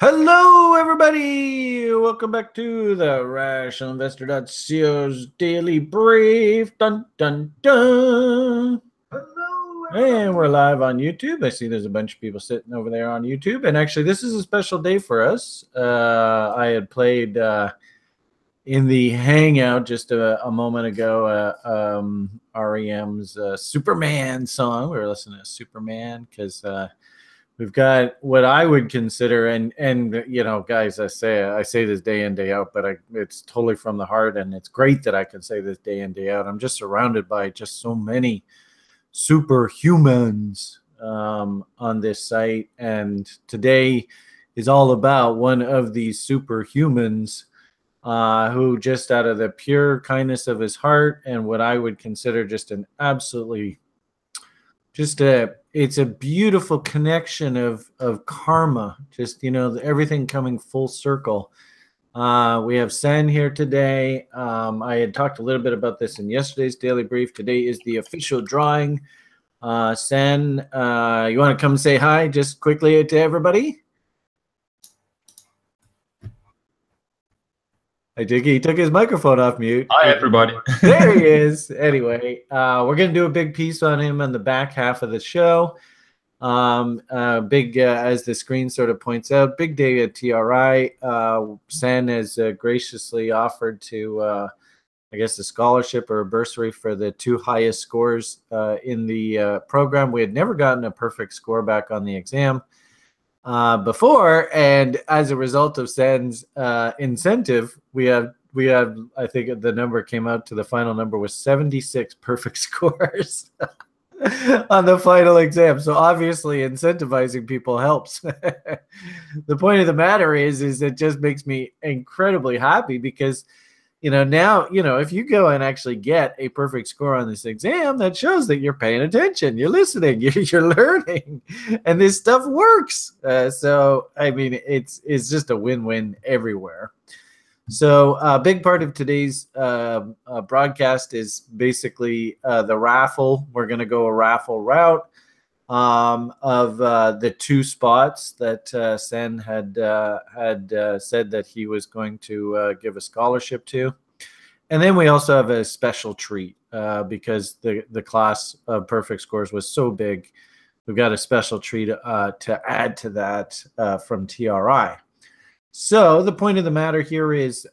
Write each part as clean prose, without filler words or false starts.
Hello, everybody. Welcome back to the RationalInvestor.co's Daily Brief. Dun, dun, dun. Hello, everybody. And we're live on YouTube. I see there's a bunch of people sitting over there on YouTube. And actually, this is a special day for us. I had played in the Hangout just a moment ago REM's Superman song. We were listening to Superman because we've got what I would consider, and you know, guys, I say this day in, day out, but it's totally from the heart, and it's great that I can say this day in, day out. I'm just surrounded by just so many superhumans on this site, and today is all about one of these superhumans who, just out of the pure kindness of his heart and what I would consider just an absolutely it's a beautiful connection of karma, just, you know, everything coming full circle. We have Sen here today. I had talked a little bit about this in yesterday's daily brief. Today is the official drawing. Sen, you want to come say hi just quickly to everybody? I think he took his microphone off mute. Hi, everybody. There he is. Anyway, we're going to do a big piece on him on the back half of the show. As the screen sort of points out, big day at TRI. Sen has graciously offered to, I guess, a scholarship or a bursary for the two highest scores in the program. We had never gotten a perfect score back on the exam before, and as a result of Sen's incentive, we have I think the number came out to, the final number was 76 perfect scores on the final exam. So obviously incentivizing people helps. The point of the matter is it just makes me incredibly happy because, you know, now, you know, if you go and actually get a perfect score on this exam, that shows that you're paying attention, you're listening, you're learning, and this stuff works. So, I mean, it's just a win-win everywhere. So a big part of today's broadcast is basically the raffle. We're going to go a raffle route of the two spots that Sen had said that he was going to give a scholarship to. And then we also have a special treat because the class of perfect scores was so big. We've got a special treat to add to that from TRI. So the point of the matter here is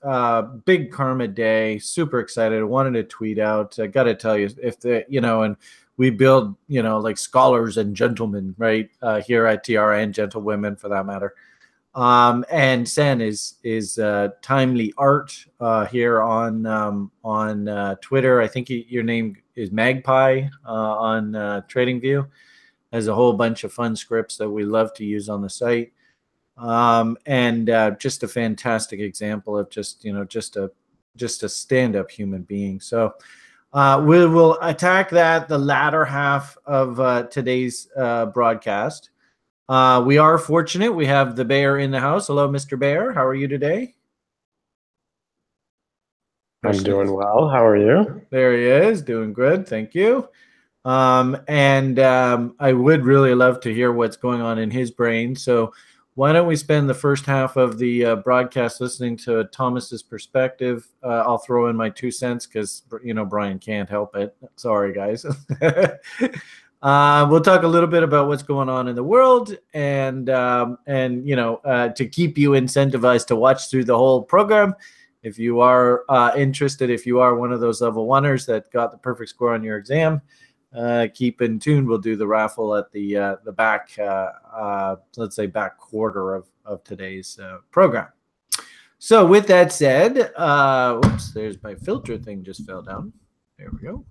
big karma day, super excited. I wanted to tweet out. I got to tell you, if the, you know, and we build, you know, like scholars and gentlemen, right, here at TRI, and gentlewomen for that matter. And Sen is timely art here on Twitter. I think your name is Magpie on TradingView. Has a whole bunch of fun scripts that we love to use on the site. And just a fantastic example of just, you know, just a stand-up human being. So we will attack that the latter half of today's broadcast. We are fortunate. We have the bear in the house. Hello, Mr. Bear. How are you today? I'm doing well. How are you? There he is. Doing good. Thank you. I would really love to hear what's going on in his brain. So why don't we spend the first half of the broadcast listening to Thomas's perspective? I'll throw in my 2 cents because, you know, Brian can't help it. Sorry, guys. We'll talk a little bit about what's going on in the world, and you know, to keep you incentivized to watch through the whole program. If you are interested, if you are one of those level oneers that got the perfect score on your exam, keep in tune. We'll do the raffle at the back, let's say back quarter of today's program. So with that said, whoops, there's my filter thing just fell down. There we go.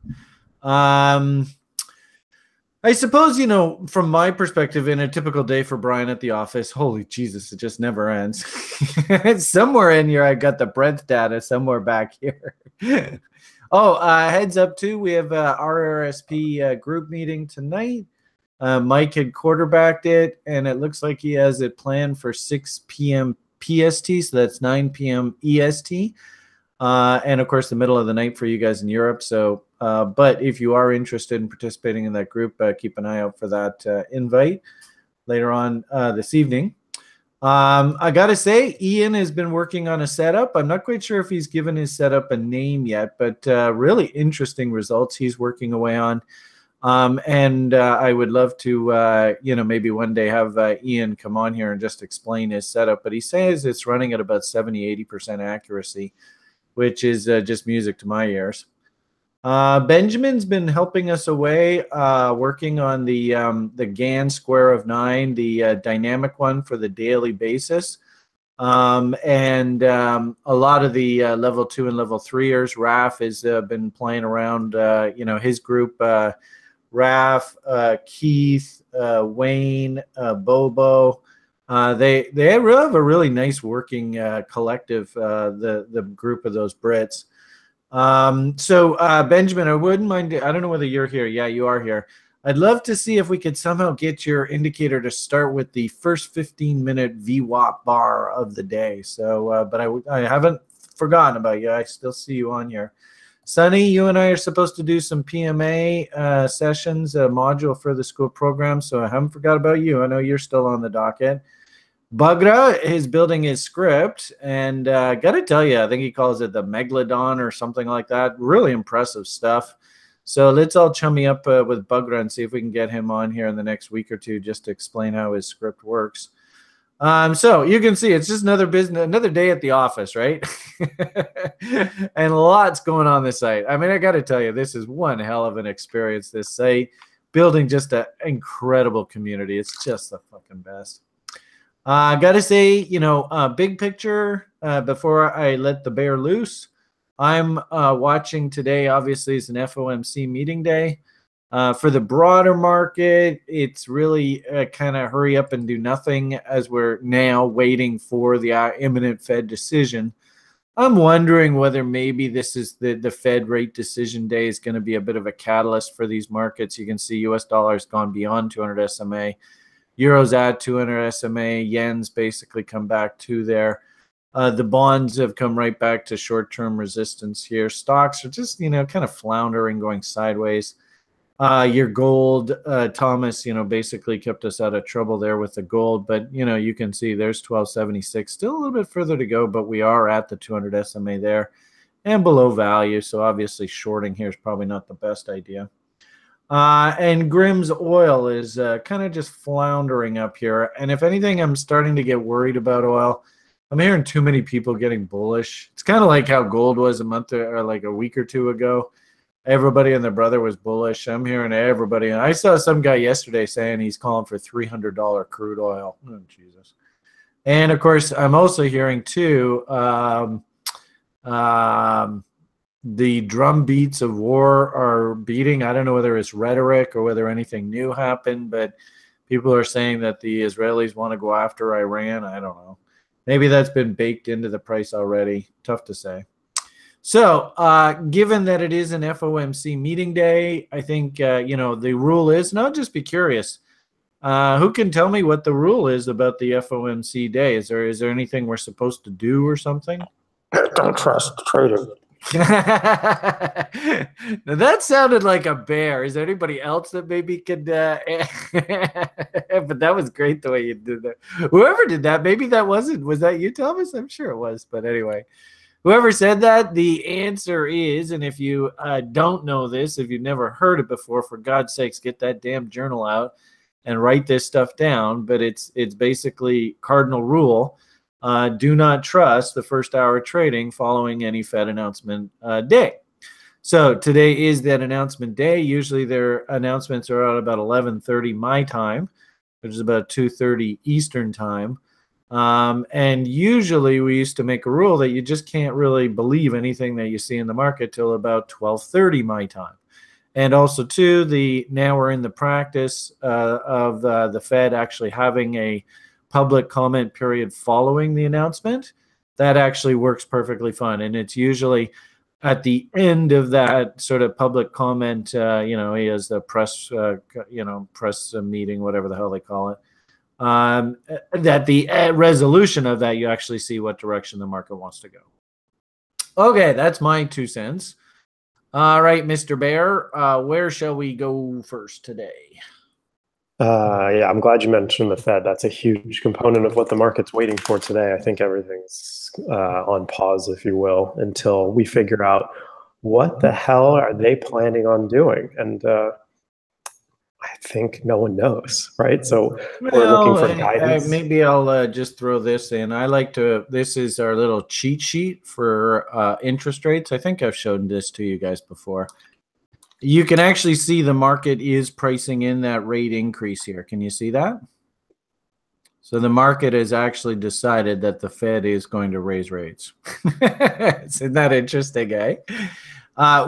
I suppose, you know, from my perspective, in a typical day for Brian at the office, holy Jesus, it just never ends. Somewhere in here, I got the breadth data somewhere back here. Oh, heads up too, we have a RRSP group meeting tonight. Mike had quarterbacked it, and it looks like he has it planned for 6 p.m. PST, so that's 9 p.m. EST. And of course, the middle of the night for you guys in Europe. So, but if you are interested in participating in that group, keep an eye out for that invite later on this evening. I got to say, Ian has been working on a setup. I'm not quite sure if he's given his setup a name yet, but really interesting results he's working away on. And I would love to, maybe one day have Ian come on here and just explain his setup. But he says it's running at about 70-80% accuracy, which is just music to my ears. Benjamin's been helping us away, working on the GAN square of 9, the dynamic one for the daily basis. And a lot of the level 2 and level 3ers. Raff has been playing around, his group, Raff, Keith, Wayne, Bobo. They really have a really nice working collective, the group of those Brits. So Benjamin, I wouldn't mind. I don't know whether you're here. Yeah, you are here. I'd love to see if we could somehow get your indicator to start with the first 15-minute VWAP bar of the day. So, but I haven't forgotten about you. I still see you on here. Sonny, you and I are supposed to do some PMA sessions, a module for the school program. So I haven't forgot about you. I know you're still on the docket. Bagra is building his script, and got to tell you, I think he calls it the Megalodon or something like that. Really impressive stuff. So let's all chummy up with Bagra and see if we can get him on here in the next week or two just to explain how his script works. So you can see it's just another day at the office, right? And lots going on this site. I mean, I got to tell you, this is one hell of an experience, this site. Building just an incredible community. It's just the fucking best. I got to say, big picture, before I let the bear loose, I'm watching today, obviously, is an FOMC meeting day. For the broader market, it's really kind of hurry up and do nothing as we're now waiting for the imminent Fed decision. I'm wondering whether maybe this is the Fed rate decision day is going to be a bit of a catalyst for these markets. You can see US dollar has gone beyond 200 SMA. Euro's at 200 SMA. Yen's basically come back to there. The bonds have come right back to short-term resistance here. Stocks are just, kind of floundering, going sideways. Your gold, Thomas, basically kept us out of trouble there with the gold. But, you can see there's 1276. Still a little bit further to go, but we are at the 200 SMA there and below value. So obviously shorting here is probably not the best idea. And Grimm's oil is kind of just floundering up here. And if anything, I'm starting to get worried about oil. I'm hearing too many people getting bullish. It's kind of like how gold was a month or like a week or two ago. Everybody and their brother was bullish. I'm hearing everybody. And I saw some guy yesterday saying he's calling for $300 crude oil. Oh, Jesus. And, of course, I'm also hearing, too, the drum beats of war are beating. I don't know whether it's rhetoric or whether anything new happened, but people are saying that the Israelis want to go after Iran. I don't know. Maybe that's been baked into the price already. Tough to say. So given that it is an FOMC meeting day, I think, the rule is, and I'll just be curious, who can tell me what the rule is about the FOMC day? Is there anything we're supposed to do or something? Don't trust traders. Now that sounded like a bear. Is there anybody else that maybe could but that was great the way you did that. Whoever did that, maybe that was that you, Thomas? I'm sure it was, but anyway, whoever said that, the answer is, and if you don't know this, if you've never heard it before, for God's sakes, get that damn journal out and write this stuff down. But it's basically cardinal rule. Do not trust the first hour of trading following any Fed announcement day. So today is that announcement day. Usually their announcements are at about 11:30 my time, which is about 2:30 Eastern time. And usually we used to make a rule that you just can't really believe anything that you see in the market till about 12:30 my time. And also, too, now we're in the practice of the Fed actually having a public comment period following the announcement. That actually works perfectly fine. And it's usually at the end of that sort of public comment, he has the press, press meeting, whatever the hell they call it. That the resolution of that, you actually see what direction the market wants to go. Okay, that's my 2 cents. All right, Mr. Bear, where shall we go first today? Yeah, I'm glad you mentioned the Fed. That's a huge component of what the market's waiting for today. I think everything's on pause, if you will, until we figure out what the hell are they planning on doing. And I think no one knows, right? So we're looking for guidance. Maybe I'll just throw this in. This is our little cheat sheet for interest rates. I think I've shown this to you guys before. You can actually see the market is pricing in that rate increase here. Can you see that? So the market has actually decided that the Fed is going to raise rates. Isn't that interesting, eh?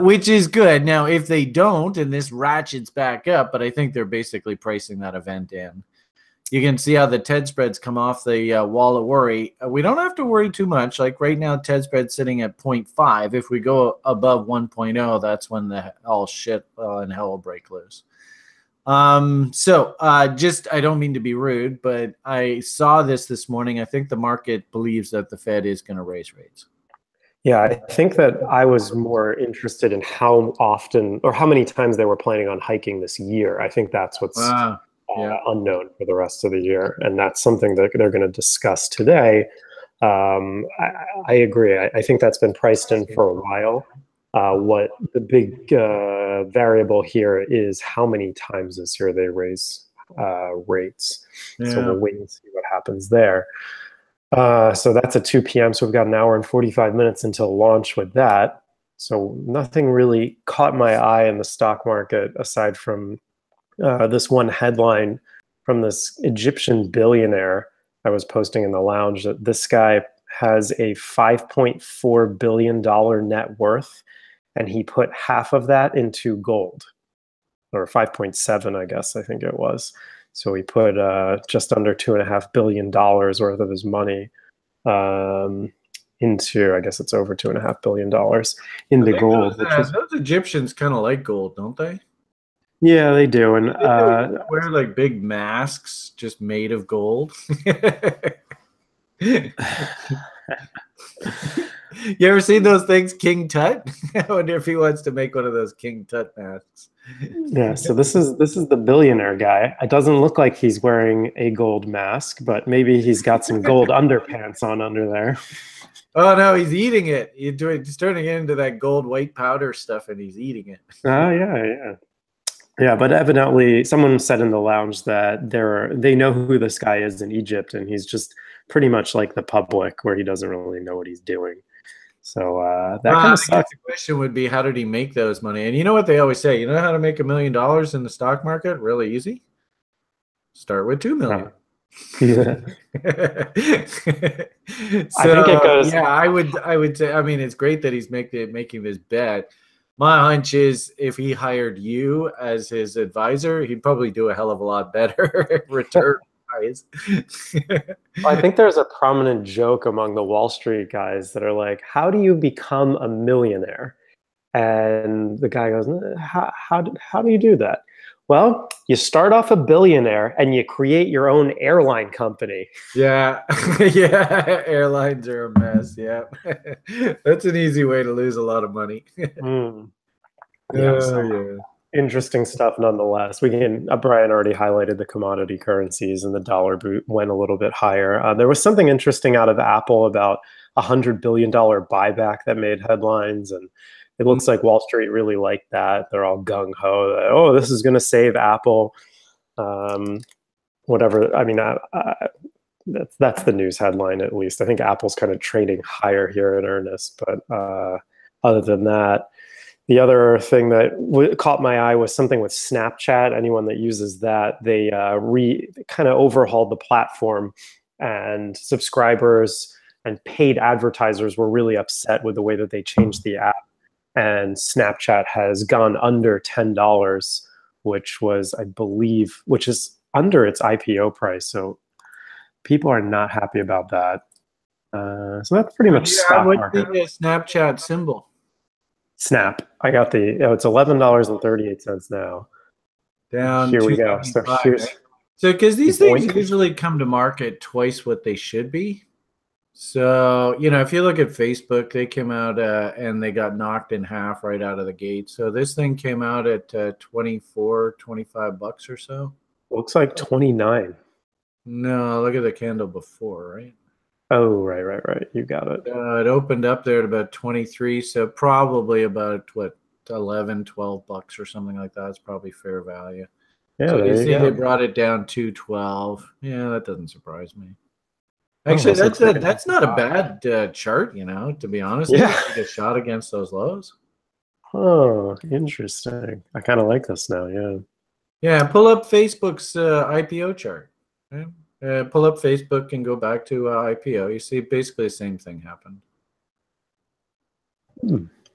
Which is good. Now, if they don't, and this ratchets back up, but I think they're basically pricing that event in. You can see how the TED spreads come off the wall of worry. We don't have to worry too much. Like right now, TED spread's sitting at 0.5. If we go above 1.0, that's when the all shit and hell will break loose. Just, I don't mean to be rude, but I saw this morning. I think the market believes that the Fed is going to raise rates. Yeah, I think that I was more interested in how often or how many times they were planning on hiking this year. I think that's what's unknown for the rest of the year. And that's something that they're going to discuss today. I agree. I think that's been priced in for a while. What the big variable here is how many times this year they raise rates. Yeah. So we'll wait and see what happens there. So that's at 2 p.m. So we've got an hour and 45 minutes until launch with that. So nothing really caught my eye in the stock market aside from this one headline from this Egyptian billionaire I was posting in the lounge that this guy has a $5.4 billion net worth, and he put half of that into gold, or 5.7, I guess, I think it was. So he put just under $2.5 billion worth of his money into, I guess it's over $2.5 billion into gold. Those Egyptians kind of like gold, don't they? Yeah, they do. And they wear like big masks just made of gold. You ever seen those things, King Tut? I wonder if he wants to make one of those King Tut masks. Yeah, so this is the billionaire guy. It doesn't look like he's wearing a gold mask, but maybe he's got some gold underpants on under there. Oh no, he's eating it. He's turning it into that gold white powder stuff, and he's eating it. Oh yeah. But evidently, someone said in the lounge that they know who this guy is in Egypt, and he's just pretty much like the public, where he doesn't really know what he's doing. So that kind of sucks. The question would be, how did he make those money? And you know what they always say? You know how to make $1 million in the stock market? Really easy. Start with 2 million. Yeah. So, I think it goes. Yeah, I would say. I mean, it's great that he's making this bet. My hunch is, if he hired you as his advisor, he'd probably do a hell of a lot better return. I think there's a prominent joke among the Wall Street guys that are like, how do you become a millionaire? And the guy goes, how do you do that? Well, you start off a billionaire and you create your own airline company. Yeah. Yeah. Airlines are a mess. Yeah. That's an easy way to lose a lot of money. Yeah. Interesting stuff nonetheless. Brian already highlighted the commodity currencies, and the dollar went a little bit higher. There was something interesting out of Apple about $100 billion buyback that made headlines, and it looks like Wall Street really liked that. They're all gung-ho. Oh, this is going to save Apple. Whatever. I mean, that's the news headline, at least. I think Apple's kind of trading higher here in earnest. But other than that, the other thing that caught my eye was something with Snapchat. Anyone that uses that, they kind of overhauled the platform, and subscribers and paid advertisers were really upset with the way that they changed the app. And Snapchat has gone under $10, which is under its IPO price. So people are not happy about that. So that's pretty much stock market. What's the Snapchat symbol? Snap. I got it's $11.38 now. Down. Here we go. So because these things usually come to market twice what they should be. So, if you look at Facebook, they came out and they got knocked in half right out of the gate. So this thing came out at $24, $25 or so. Looks like 29. No, look at the candle before, right? Oh, right. You got it. It opened up there at about 23, so probably about, what, 11, 12 bucks or something like that. It's probably fair value. Yeah, so there you you see go. they brought it down to 12. Yeah, that doesn't surprise me. Actually, that's not a bad chart, to be honest. Yeah. Take a shot against those lows. Oh, interesting. I kind of like this now, yeah. Yeah, pull up Facebook's IPO chart. Yeah. Pull up Facebook and go back to IPO. You see basically the same thing happened.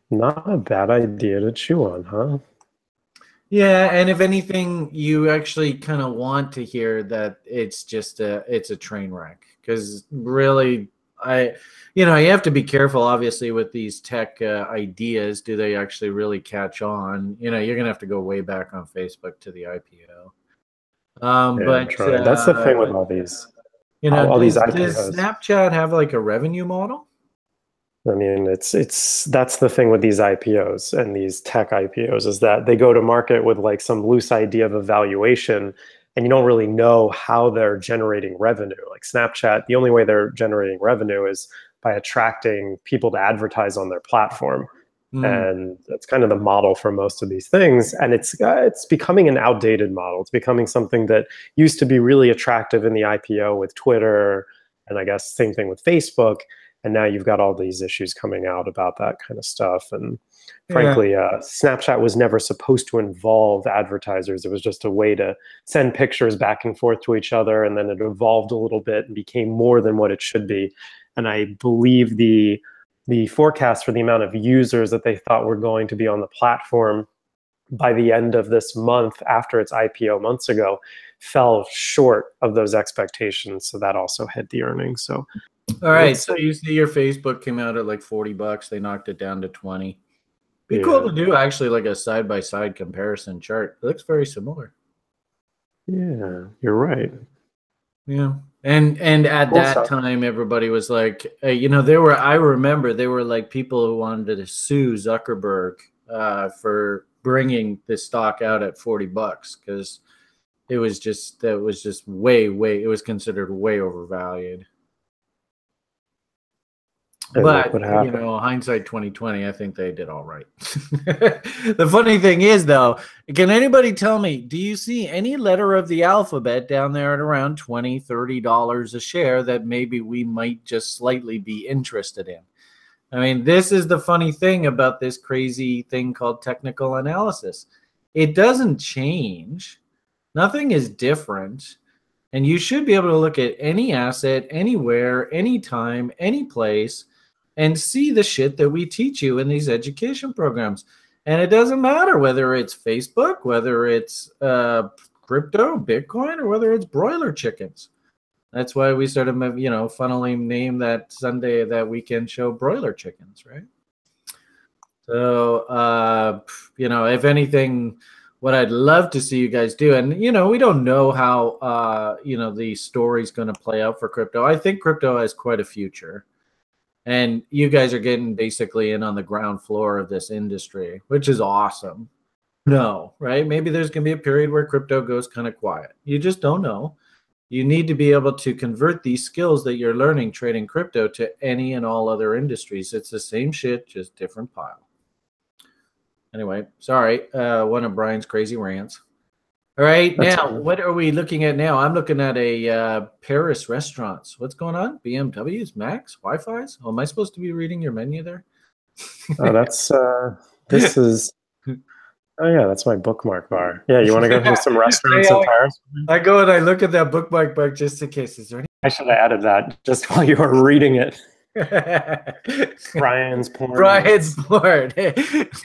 Not a bad idea to chew on, huh? Yeah, and if anything, you actually kind of want to hear that it's just it's a train wreck, because really, you have to be careful, obviously, with these tech ideas. Do they actually really catch on? You're gonna have to go way back on Facebook to the IPO. But that's the thing with all these. All these IPOs. Does Snapchat have like a revenue model? I mean, that's the thing with these IPOs and these tech IPOs, is that they go to market with like some loose idea of a valuation, and you don't really know how they're generating revenue. Like Snapchat, the only way they're generating revenue is by attracting people to advertise on their platform. And that's kind of the model for most of these things. And it's becoming an outdated model. It's becoming something that used to be really attractive in the IPO with Twitter, and I guess same thing with Facebook. And now you've got all these issues coming out about that kind of stuff. And frankly, Snapchat was never supposed to involve advertisers. It was just a way to send pictures back and forth to each other. And then it evolved a little bit and became more than what it should be. And I believe the forecast for the amount of users that they thought were going to be on the platform by the end of this month, after its IPO months ago, fell short of those expectations. So that also hit the earnings. So, all right. So you see your Facebook came out at like 40 bucks. They knocked it down to 20. Be cool to do actually like a side-by-side comparison chart. It looks very similar. Yeah, you're right. Yeah. And at that time, everybody was like, I remember there were like people who wanted to sue Zuckerberg for bringing this stock out at 40 bucks, because it was just way, it was considered way overvalued. But hindsight 2020, I think they did all right. The funny thing is, though, can anybody tell me, do you see any letter of the alphabet down there at around $20, $30 a share that maybe we might just slightly be interested in? I mean, this is the funny thing about this crazy thing called technical analysis. It doesn't change. Nothing is different. And you should be able to look at any asset, anywhere, anytime, any place, and see the shit that we teach you in these education programs. And it doesn't matter whether it's Facebook, whether it's crypto, Bitcoin, or whether it's broiler chickens. That's why we sort of, funnily named that Sunday, that weekend show, Broiler Chickens, right? So, if anything, what I'd love to see you guys do, and, we don't know how, the story's going to play out for crypto. I think crypto has quite a future. And you guys are getting basically in on the ground floor of this industry, which is awesome. No, right? Maybe there's going to be a period where crypto goes kind of quiet. You just don't know. You need to be able to convert these skills that you're learning trading crypto to any and all other industries. It's the same shit, just different pile. Anyway, sorry. One of Brian's crazy rants. All right, now, what are we looking at now? I'm looking at a Paris restaurants. What's going on? BMWs, Macs, Wi-Fi's? Oh, am I supposed to be reading your menu there? Oh, that's, this is, oh yeah, that's my bookmark bar. Yeah, you want to go to some restaurants in Paris? I go and I look at that bookmark bar just in case. Is there any? I should have added that just while you were reading it. Brian's porn. Hey,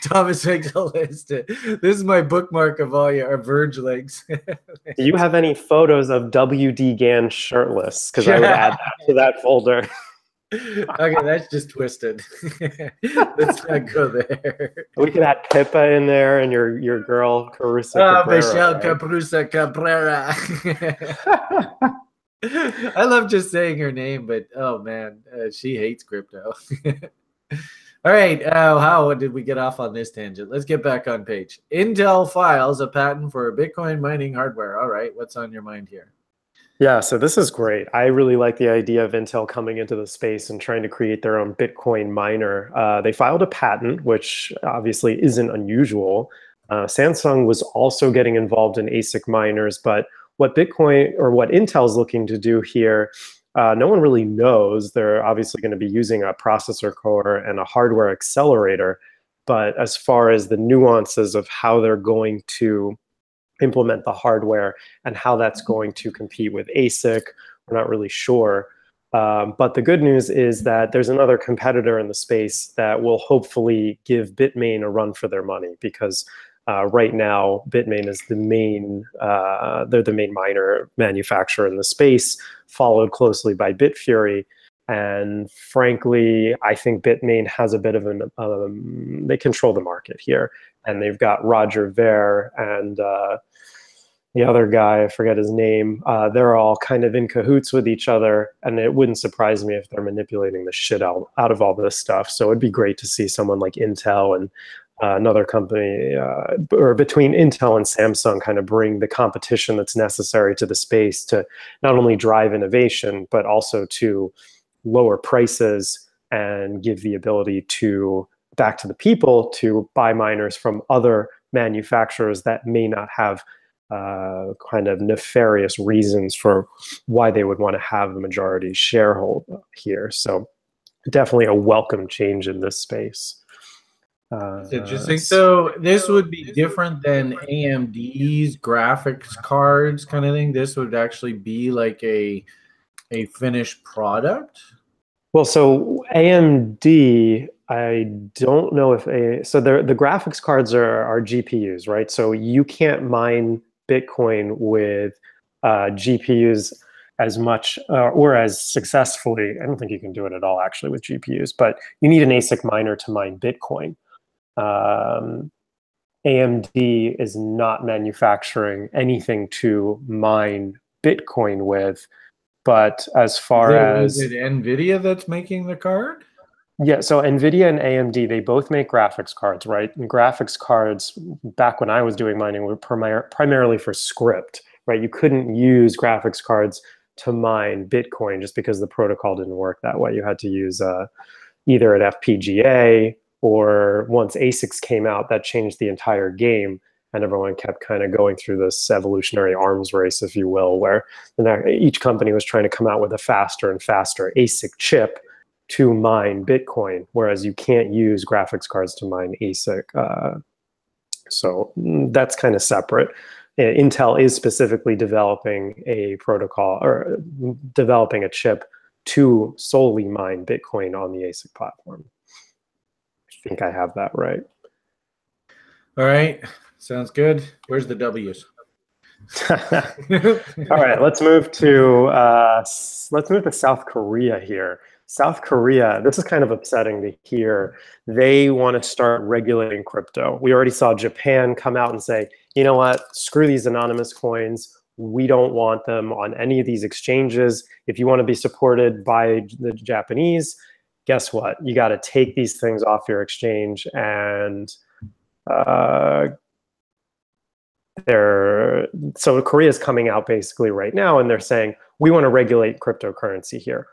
Thomas makes a list. This is my bookmark of all your Verge links. Do you have any photos of W.D. Gann shirtless? Because I would add that to that folder. Okay, that's just twisted. Let's not go there. We could add Pippa in there and your girl Carusa Cabrera. Michelle Carusa Cabrera. I love just saying her name, but oh man, she hates crypto. All right. How did we get off on this tangent? Let's get back on page. Intel files a patent for Bitcoin mining hardware. All right. What's on your mind here? Yeah, so this is great. I really like the idea of Intel coming into the space and trying to create their own Bitcoin miner. They filed a patent, which obviously isn't unusual. Samsung was also getting involved in ASIC miners, but what Bitcoin or what Intel's looking to do here, no one really knows. They're obviously going to be using a processor core and a hardware accelerator, but as far as the nuances of how they're going to implement the hardware and how that's going to compete with ASIC, we're not really sure. But the good news is that there's another competitor in the space that will hopefully give Bitmain a run for their money, because right now Bitmain is the main, they're the main miner manufacturer in the space, followed closely by Bitfury. And frankly, I think Bitmain has a bit of an, they control the market here. And they've got Roger Ver and the other guy, I forget his name, they're all kind of in cahoots with each other, and it wouldn't surprise me if they're manipulating the shit out of all this stuff. So it'd be great to see someone like Intel and another company, or between Intel and Samsung, kind of bring the competition that's necessary to the space to not only drive innovation, but also to lower prices and give the ability to back to the people to buy miners from other manufacturers that may not have kind of nefarious reasons for why they would want to have the majority shareholder here. So definitely a welcome change in this space. It's interesting. So this would be different than AMD's graphics cards kind of thing. This would actually be like a finished product. Well, so AMD, I don't know if so the graphics cards are GPUs, right? So you can't mine Bitcoin with GPUs as much or as successfully. I don't think you can do it at all actually with GPUs, but you need an ASIC miner to mine Bitcoin. AMD is not manufacturing anything to mine Bitcoin with, but as far as... Is it NVIDIA that's making the card? Yeah, so NVIDIA and AMD, they both make graphics cards, right? And graphics cards, back when I was doing mining, were primarily for script, right? You couldn't use graphics cards to mine Bitcoin just because the protocol didn't work that way. You had to use either an FPGA, or once ASICs came out, that changed the entire game. And everyone kept kind of going through this evolutionary arms race, if you will, where each company was trying to come out with a faster and faster ASIC chip to mine Bitcoin, whereas you can't use graphics cards to mine ASIC. So that's kind of separate. Intel is specifically developing a protocol or developing a chip to solely mine Bitcoin on the ASIC platform. I think I have that right. All right. Sounds good. Where's the W's? All right, let's move to South Korea here. South Korea, this is kind of upsetting to hear. They want to start regulating crypto. We already saw Japan come out and say, you know what, screw these anonymous coins. We don't want them on any of these exchanges. If you want to be supported by the Japanese, guess what? You got to take these things off your exchange. And so Korea is coming out basically right now, and they're saying, we want to regulate cryptocurrency here.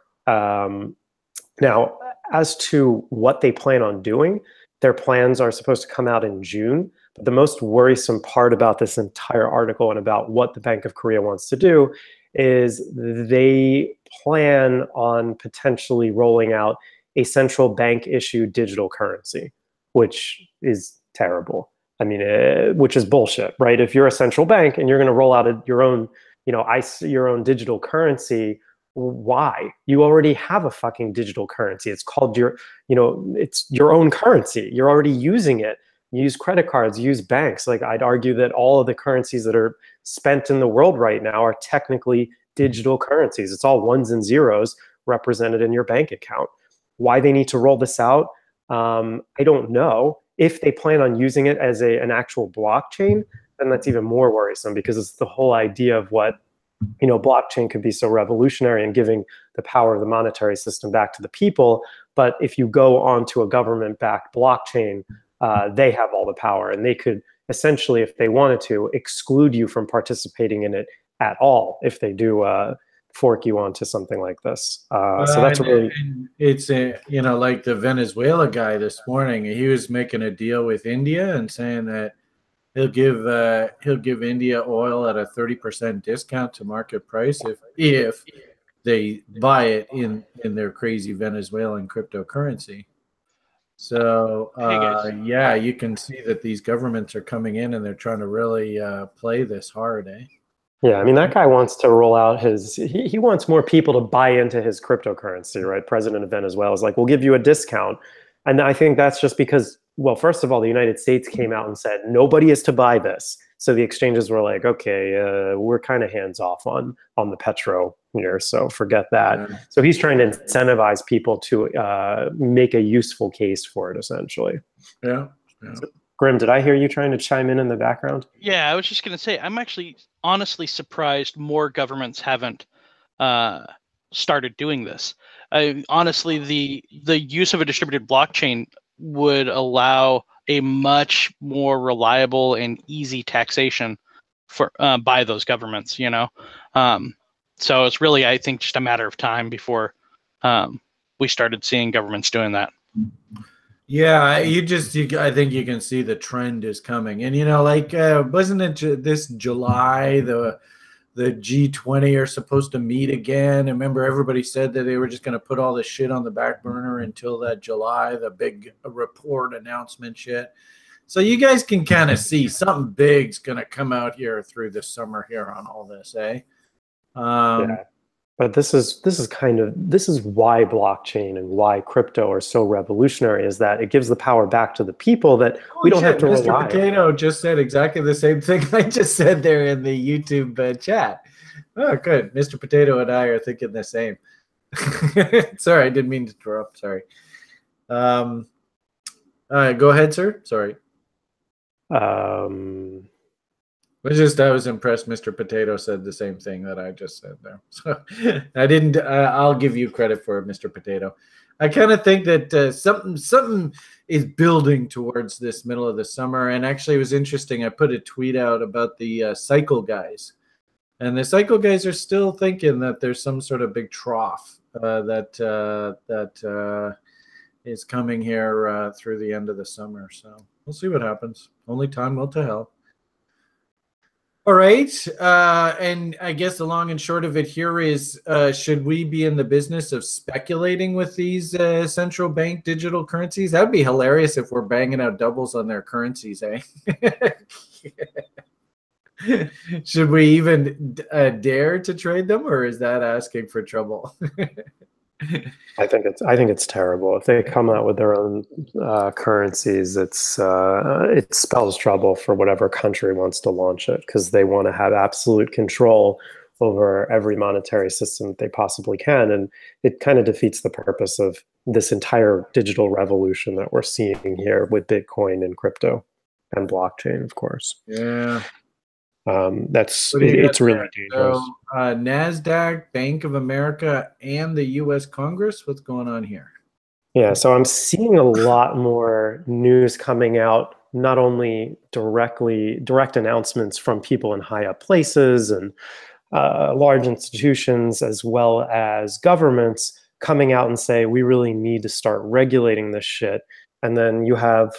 Now, as to what they plan on doing, their plans are supposed to come out in June. But the most worrisome part about this entire article and about what the Bank of Korea wants to do is they plan on potentially rolling out a central bank issued digital currency, which is terrible. I mean, which is bullshit, right? If you're a central bank and you're going to roll out your own, your own digital currency, why? You already have a fucking digital currency. It's called it's your own currency. You're already using it. You use credit cards, you use banks. Like, I'd argue that all of the currencies that are spent in the world right now are technically digital currencies. It's all ones and zeros represented in your bank account. Why they need to roll this out, I don't know. If they plan on using it as an actual blockchain, then that's even more worrisome, because it's the whole idea of what, blockchain could be so revolutionary in giving the power of the monetary system back to the people. But if you go onto a government-backed blockchain, they have all the power, and they could essentially, if they wanted to, exclude you from participating in it at all if they do fork you onto something like this. So that's really... It's like the Venezuela guy this morning. He was making a deal with India and saying that he'll give India oil at a 30% discount to market price if they buy it in their crazy Venezuelan cryptocurrency. So yeah, you can see that these governments are coming in and they're trying to really play this hard, eh? Yeah, I mean, that guy wants to roll out he wants more people to buy into his cryptocurrency, right? President of Venezuela is like, we'll give you a discount. And I think that's just because, well, first of all, the United States came out and said, nobody is to buy this. So the exchanges were like, okay, we're kind of hands off on the petro here, so forget that. So he's trying to incentivize people to make a useful case for it, essentially. Yeah. So, Grim, did I hear you trying to chime in the background? Yeah, I was just going to say, I'm actually honestly surprised more governments haven't started doing this. Honestly, the use of a distributed blockchain would allow a much more reliable and easy taxation for by those governments, so it's really, I think, just a matter of time before we started seeing governments doing that. Yeah, I think you can see the trend is coming. And wasn't it this July the G20 are supposed to meet again? And remember, everybody said that they were just going to put all this shit on the back burner until that July, the big report announcement shit. So you guys can kind of see something big's going to come out here through the summer here on all this, eh? Yeah. But this is why blockchain and why crypto are so revolutionary, is that it gives the power back to the people that we don't have to rely on. Mr. Potato just said exactly the same thing I just said there in the YouTube chat. Oh, good. Mr. Potato and I are thinking the same. Sorry, I didn't mean to interrupt. Sorry. Go ahead, sir. Sorry. I was impressed Mr. Potato said the same thing that I just said there. So I didn't, I'll give you credit for it, Mr. Potato. I kind of think that something is building towards this middle of the summer. And actually it was interesting. I put a tweet out about the cycle guys. And the cycle guys are still thinking that there's some sort of big trough that is coming here through the end of the summer. So we'll see what happens. Only time will tell. All right. And I guess the long and short of it here is, should we be in the business of speculating with these central bank digital currencies? That would be hilarious if we're banging out doubles on their currencies, eh? Should we even dare to trade them, or is that asking for trouble? I think it's terrible. If they come out with their own currencies, it spells trouble for whatever country wants to launch it, because they want to have absolute control over every monetary system that they possibly can, and it kind of defeats the purpose of this entire digital revolution that we're seeing here with Bitcoin and crypto and blockchain, of course. Yeah. It's really dangerous. So, NASDAQ, Bank of America, and the U.S. Congress. What's going on here? Yeah, so I'm seeing a lot more news coming out, not only direct announcements from people in high up places and large institutions, as well as governments coming out and say, we really need to start regulating this shit. And then you have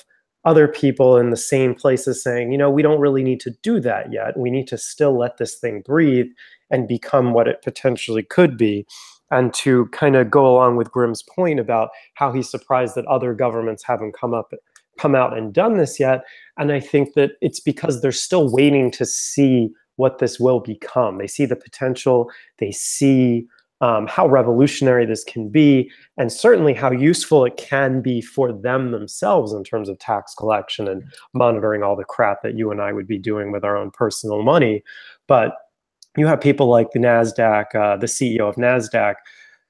other people in the same places saying, we don't really need to do that yet. We need to still let this thing breathe and become what it potentially could be. And to kind of go along with Grim's point about how he's surprised that other governments haven't come out and done this yet. And I think that it's because they're still waiting to see what this will become. They see the potential, they see how revolutionary this can be, and certainly how useful it can be for them themselves in terms of tax collection and monitoring all the crap that you and I would be doing with our own personal money. But you have people like the NASDAQ, the CEO of NASDAQ,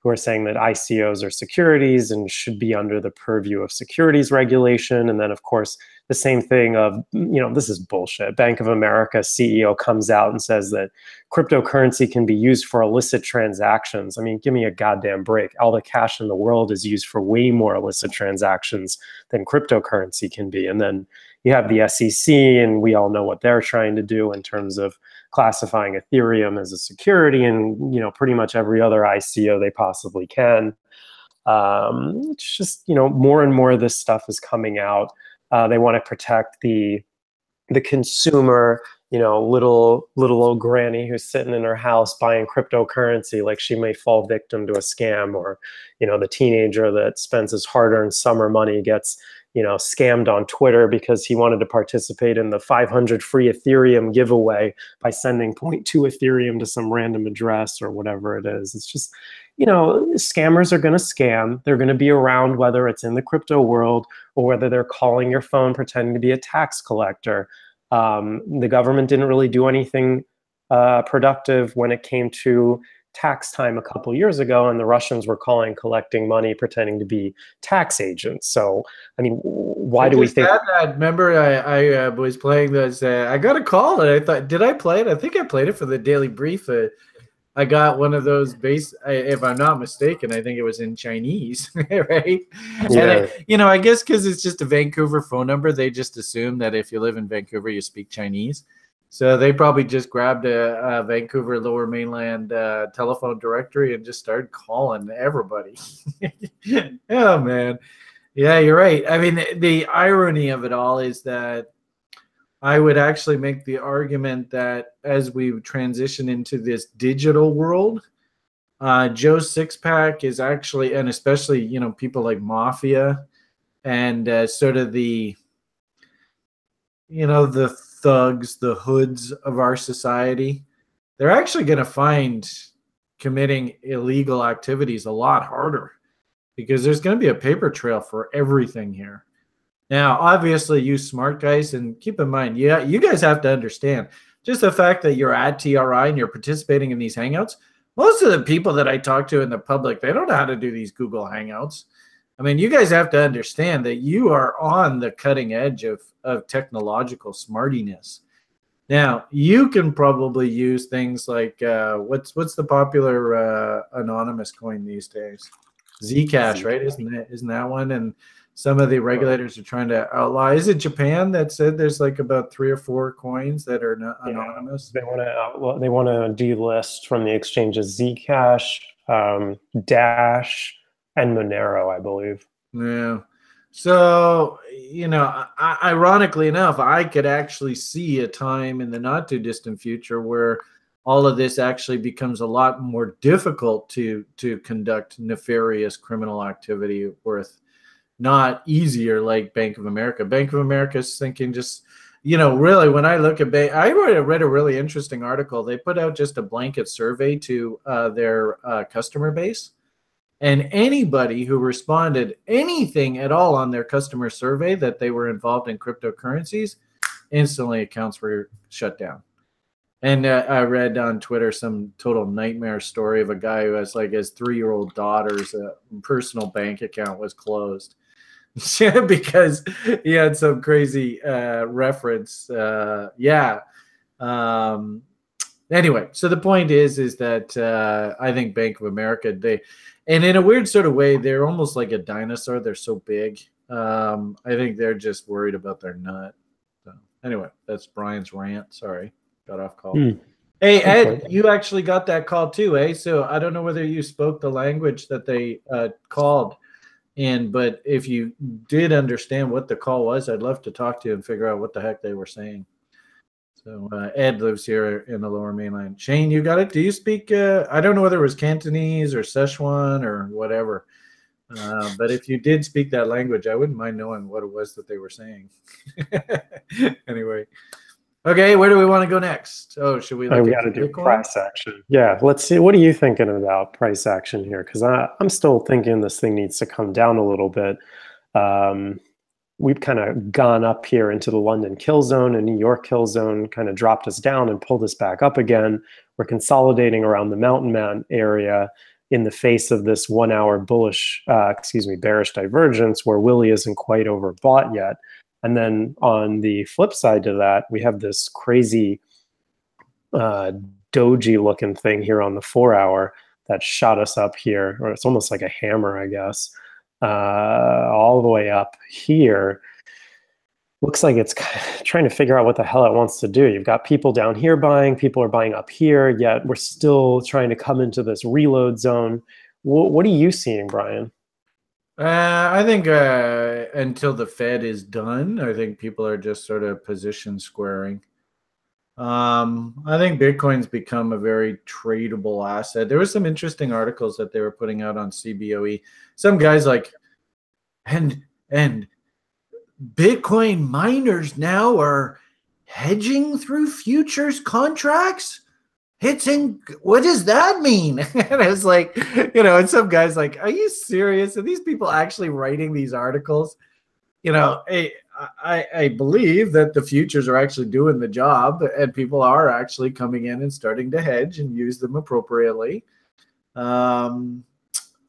who are saying that ICOs are securities and should be under the purview of securities regulation. And then, of course, the same thing of, this is bullshit. Bank of America CEO comes out and says that cryptocurrency can be used for illicit transactions. I mean, give me a goddamn break. All the cash in the world is used for way more illicit transactions than cryptocurrency can be. And then you have the SEC, and we all know what they're trying to do in terms of classifying Ethereum as a security, and pretty much every other ICO they possibly can. It's just more and more of this stuff is coming out. They want to protect the consumer, little old granny who's sitting in her house buying cryptocurrency, like she may fall victim to a scam, or the teenager that spends his hard-earned summer money gets scammed on Twitter because he wanted to participate in the 500 free Ethereum giveaway by sending 0.2 Ethereum to some random address or whatever it is. It's just, scammers are going to scam. They're going to be around, whether it's in the crypto world or whether they're calling your phone pretending to be a tax collector. The government didn't really do anything productive when it came to tax time a couple years ago, and the Russians were collecting money pretending to be tax agents. So, I mean, why do we think that? Remember, I was playing this. I got a call, and I thought, did I play it? I think I played it for the Daily Brief. I got one of those if I'm not mistaken, I think it was in Chinese, right? Yeah. And I guess because it's just a Vancouver phone number, they just assume that if you live in Vancouver, you speak Chinese. So they probably just grabbed a Vancouver Lower Mainland telephone directory and just started calling everybody. Oh, man. Yeah, you're right. I mean, the irony of it all is that I would actually make the argument that as we transition into this digital world, Joe Sixpack is actually, and especially, people like Mafia and sort of the thugs, the hoods of our society, they're actually going to find committing illegal activities a lot harder because there's going to be a paper trail for everything here. Now, obviously, you smart guys, and keep in mind, you guys have to understand just the fact that you're at TRI and you're participating in these Hangouts. Most of the people that I talk to in the public, they don't know how to do these Google Hangouts. I mean, you guys have to understand that you are on the cutting edge of technological smartiness. Now, you can probably use things like what's the popular anonymous coin these days? Zcash, right? Isn't that one? And some of the regulators are trying to outlaw. Is it Japan that said there's like about 3 or 4 coins that are not anonymous? They want to delist from the exchanges Zcash, Dash, and Monero, I believe. Yeah. So, ironically enough, I could actually see a time in the not too distant future where all of this actually becomes a lot more difficult to conduct nefarious criminal activity worth not easier, like Bank of America. Bank of America is thinking just, really, when I look at I read a really interesting article. They put out just a blanket survey to their customer base. And anybody who responded anything at all on their customer survey that they were involved in cryptocurrencies, instantly accounts were shut down. And I read on Twitter some total nightmare story of a guy who has like his 3-year-old daughter's personal bank account was closed because he had some crazy reference. Anyway, so the point is that I think Bank of America, and in a weird sort of way, they're almost like a dinosaur. They're so big. I think they're just worried about their nut. So anyway, that's Brian's rant. Sorry, got off call. Hey, Ed, you actually got that call too, eh? So I don't know whether you spoke the language that they called in, but if you did understand what the call was, I'd love to talk to you and figure out what the heck they were saying. So Ed lives here in the Lower Mainland. Shane, you got it? Do you speak? I don't know whether it was Cantonese or Szechuan or whatever. But if you did speak that language, I wouldn't mind knowing what it was that they were saying. Anyway. Okay, where do we want to go next? Oh, should we look we got to do price action. Yeah, let's see. What are you thinking about price action here? Because I'm still thinking this thing needs to come down a little bit. We've kind of gone up here into the London kill zone, and New York kill zone kind of dropped us down and pulled us back up again. We're consolidating around the Mountain Man area in the face of this 1 hour bearish divergence where Willie isn't quite overbought yet. And then on the flip side to that, we have this crazy doji looking thing here on the 4-hour that shot us up here, or it's almost like a hammer, I guess, all the way up here. Looks like it's trying to figure out what the hell it wants to do. You've got people down here buying, people are buying up here, yet we're still trying to come into this reload zone. What are you seeing, Brian? I think until the Fed is done, I think people are just sort of position squaring. I think Bitcoin's become a very tradable asset. There were some interesting articles that they were putting out on CBOE. Some guys like, and Bitcoin miners now are hedging through futures contracts. What does that mean? And I was like, and some guys like, are you serious? Are these people actually writing these articles? I believe that the futures are actually doing the job, and people are actually coming in and starting to hedge and use them appropriately. I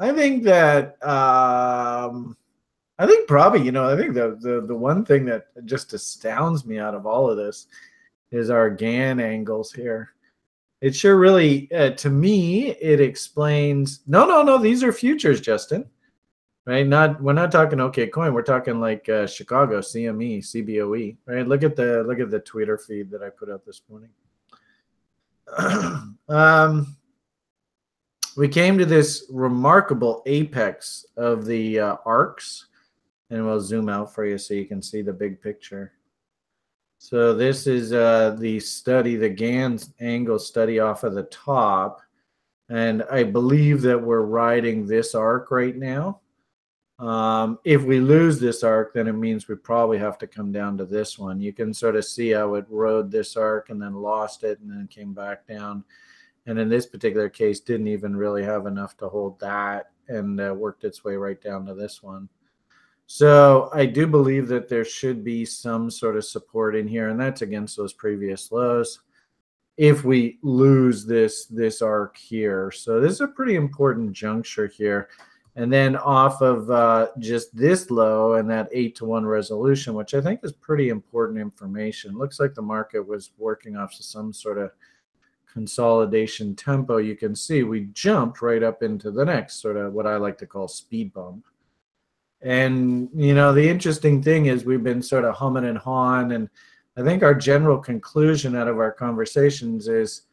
think that I think probably, I think the one thing that just astounds me out of all of this is our GAN angles here. It sure really, to me, it explains. No, these are futures, Justin. Right? We're not talking OKCoin. We're talking like Chicago, CME, CBOE. Right? Look at the Twitter feed that I put out this morning. We came to this remarkable apex of the arcs, and we'll zoom out for you so you can see the big picture. So this is the study, the GAN angle study off of the top. And I believe that we're riding this arc right now. If we lose this arc, then it means we probably have to come down to this one. You can sort of see how it rode this arc and then lost it and then came back down. And in this particular case, didn't even really have enough to hold that and worked its way right down to this one. So I do believe that there should be some sort of support in here, and that's against those previous lows if we lose this arc here. So this is a pretty important juncture here. And then off of just this low and that 8-to-1 resolution, which I think is pretty important information. Looks like the market was working off some sort of consolidation tempo. You can see we jumped right up into the next sort of what I like to call speed bump. And, the interesting thing is we've been sort of humming and hawing, and I think our general conclusion out of our conversations is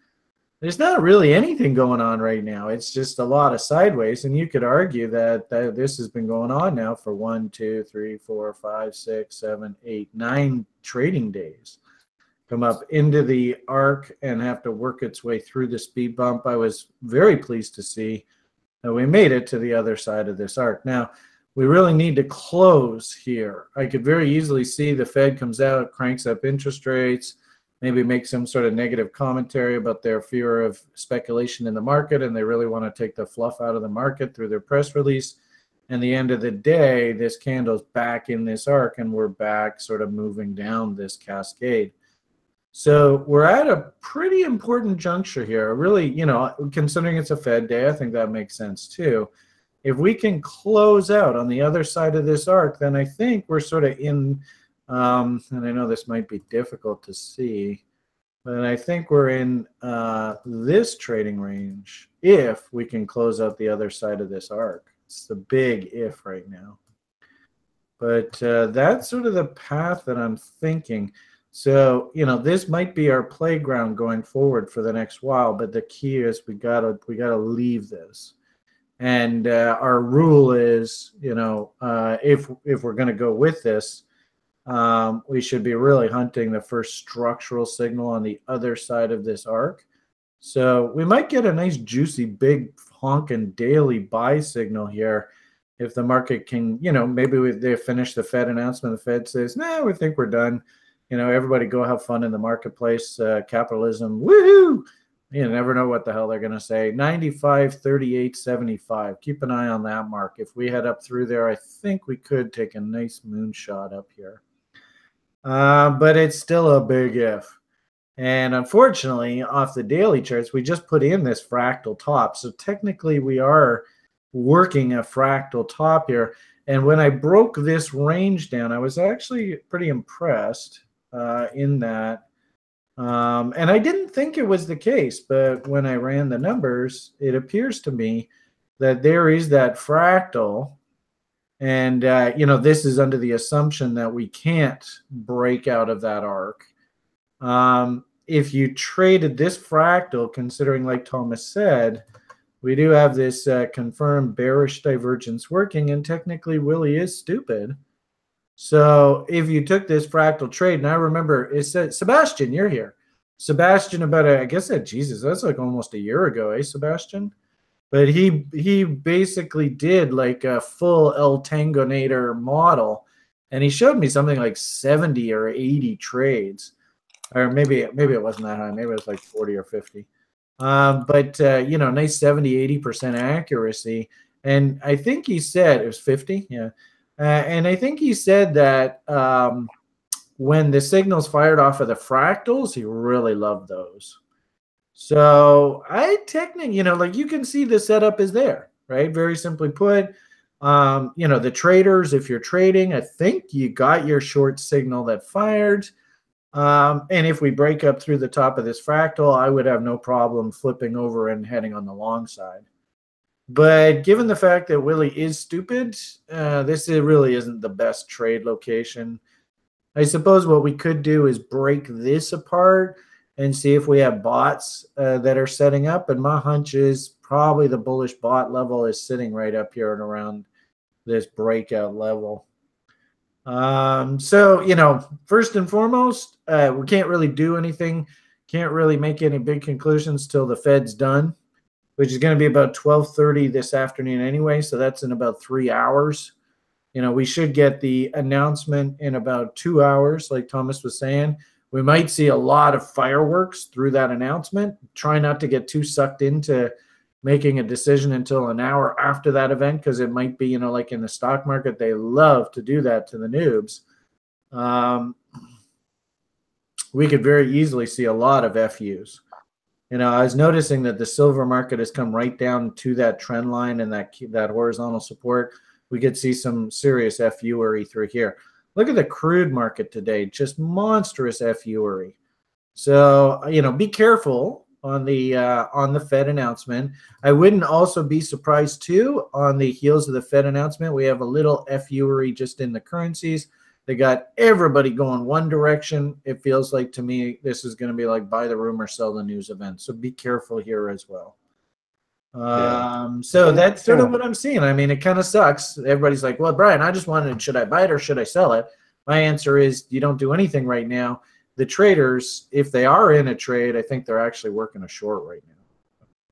there's not really anything going on right now. It's just a lot of sideways, and you could argue that this has been going on now for 1, 2, 3, 4, 5, 6, 7, 8, 9 trading days. Come up into the arc and have to work its way through the speed bump. I was very pleased to see that we made it to the other side of this arc. Now, we really need to close here. I could very easily see the Fed comes out, cranks up interest rates, maybe make some sort of negative commentary about their fear of speculation in the market, and they really want to take the fluff out of the market through their press release. And the end of the day, this candle's back in this arc, and we're back sort of moving down this cascade. So we're at a pretty important juncture here. Really, considering it's a Fed day, I think that makes sense too. If we can close out on the other side of this arc, then I think we're sort of in, and I know this might be difficult to see, but I think we're in this trading range if we can close out the other side of this arc. It's the big if right now. But that's sort of the path that I'm thinking. So, this might be our playground going forward for the next while, but the key is we gotta leave this. And our rule is, if we're going to go with this, we should be really hunting the first structural signal on the other side of this arc. So we might get a nice, juicy, big honking daily buy signal here if the market can, maybe they finish the Fed announcement. The Fed says, "Nah, we think we're done. Everybody go have fun in the marketplace. Capitalism, woohoo!" You never know what the hell they're going to say. 95, 38, 75. Keep an eye on that mark. If we head up through there, I think we could take a nice moonshot up here. But it's still a big if. And unfortunately, off the daily charts, we just put in this fractal top. So technically, we are working a fractal top here. And when I broke this range down, I was actually pretty impressed in that. And I didn't think it was the case, but when I ran the numbers, it appears to me that there is that fractal. And, this is under the assumption that we can't break out of that arc. If you traded this fractal, considering like Thomas said, we do have this confirmed bearish divergence working, and technically Willie is stupid. So if you took this fractal trade, and I remember it said, Sebastian, you're here. Sebastian, I guess Jesus, that's like almost a year ago, Sebastian? But he basically did like a full El Tangonator model, and he showed me something like 70 or 80 trades. Or maybe it wasn't that high. Maybe it was like 40 or 50. But nice 70, 80% accuracy. And I think he said it was 50. Yeah. And I think he said that when the signals fired off of the fractals, he really loved those. So I technically, you can see the setup is there, right? Very simply put, the traders, if you're trading, I think you got your short signal that fired. And if we break up through the top of this fractal, I would have no problem flipping over and heading on the long side. But given the fact that Willie is stupid, this really isn't the best trade location. I suppose what we could do is break this apart and see if we have bots that are setting up. And my hunch is probably the bullish bot level is sitting right up here and around this breakout level. So, first and foremost, we can't really do anything, can't really make any big conclusions till the Fed's done, which is going to be about 12:30 this afternoon anyway. So that's in about 3 hours. We should get the announcement in about 2 hours, like Thomas was saying. We might see a lot of fireworks through that announcement. Try not to get too sucked into making a decision until an hour after that event, because it might be, like in the stock market, they love to do that to the noobs. We could very easily see a lot of FUs. I was noticing that the silver market has come right down to that trend line and that horizontal support. We could see some serious FUery through here. Look at the crude market today, just monstrous FUery. So, be careful on the Fed announcement. I wouldn't also be surprised too on the heels of the Fed announcement. We have a little FUery just in the currencies. They got everybody going one direction. It feels like to me this is going to be like buy the rumor, sell the news event. So be careful here as well. So that's sort of what I'm seeing. I mean, it kind of sucks. Everybody's like, well, Brian, I just wanted, should I buy it or should I sell it? My answer is you don't do anything right now. The traders, if they are in a trade, I think they're actually working a short right now.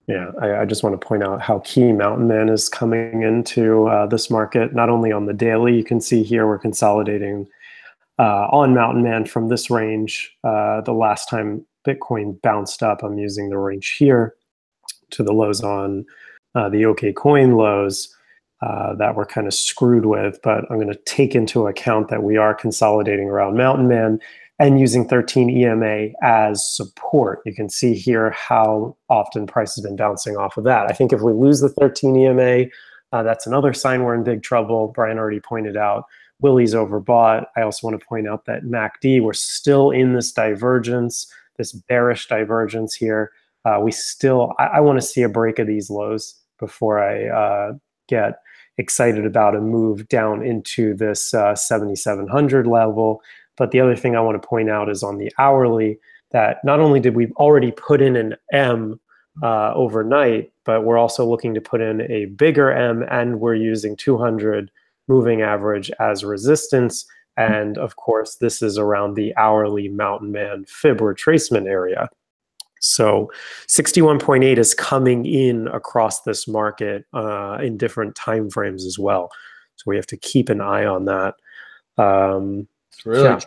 Yeah, I just want to point out how key Mountain Man is coming into this market. Not only on the daily, you can see here we're consolidating on Mountain Man from this range. The last time Bitcoin bounced up, I'm using the range here to the lows on the OK Coin lows that we're kind of screwed with. But I'm going to take into account that we are consolidating around Mountain Man and using 13 EMA as support. You can see here how often price has been bouncing off of that. I think if we lose the 13 EMA, that's another sign we're in big trouble. Brian already pointed out Willie's overbought. I also want to point out that MACD, we're still in this divergence, this bearish divergence here. I want to see a break of these lows before I get excited about a move down into this 7,700 level. But the other thing I want to point out is on the hourly that not only did we already put in an M overnight, but we're also looking to put in a bigger M, and we're using 200 moving average as resistance. And of course, this is around the hourly Mountain Man fib retracement area. So 61.8 is coming in across this market in different time frames as well. So we have to keep an eye on that. It's really it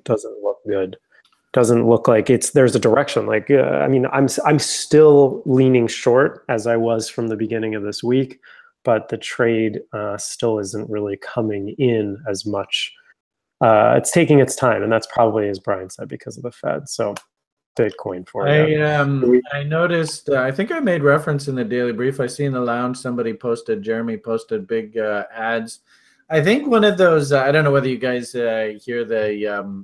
doesn't look good. Doesn't look like there's a direction. Like I mean, I'm still leaning short as I was from the beginning of this week, but the trade still isn't really coming in as much. It's taking its time, and that's probably, as Brian said, because of the Fed. So Bitcoin for you. I noticed. I think I made reference in the Daily Brief. I see in the lounge somebody posted. Jeremy posted big ads. I think one of those. I don't know whether you guys hear the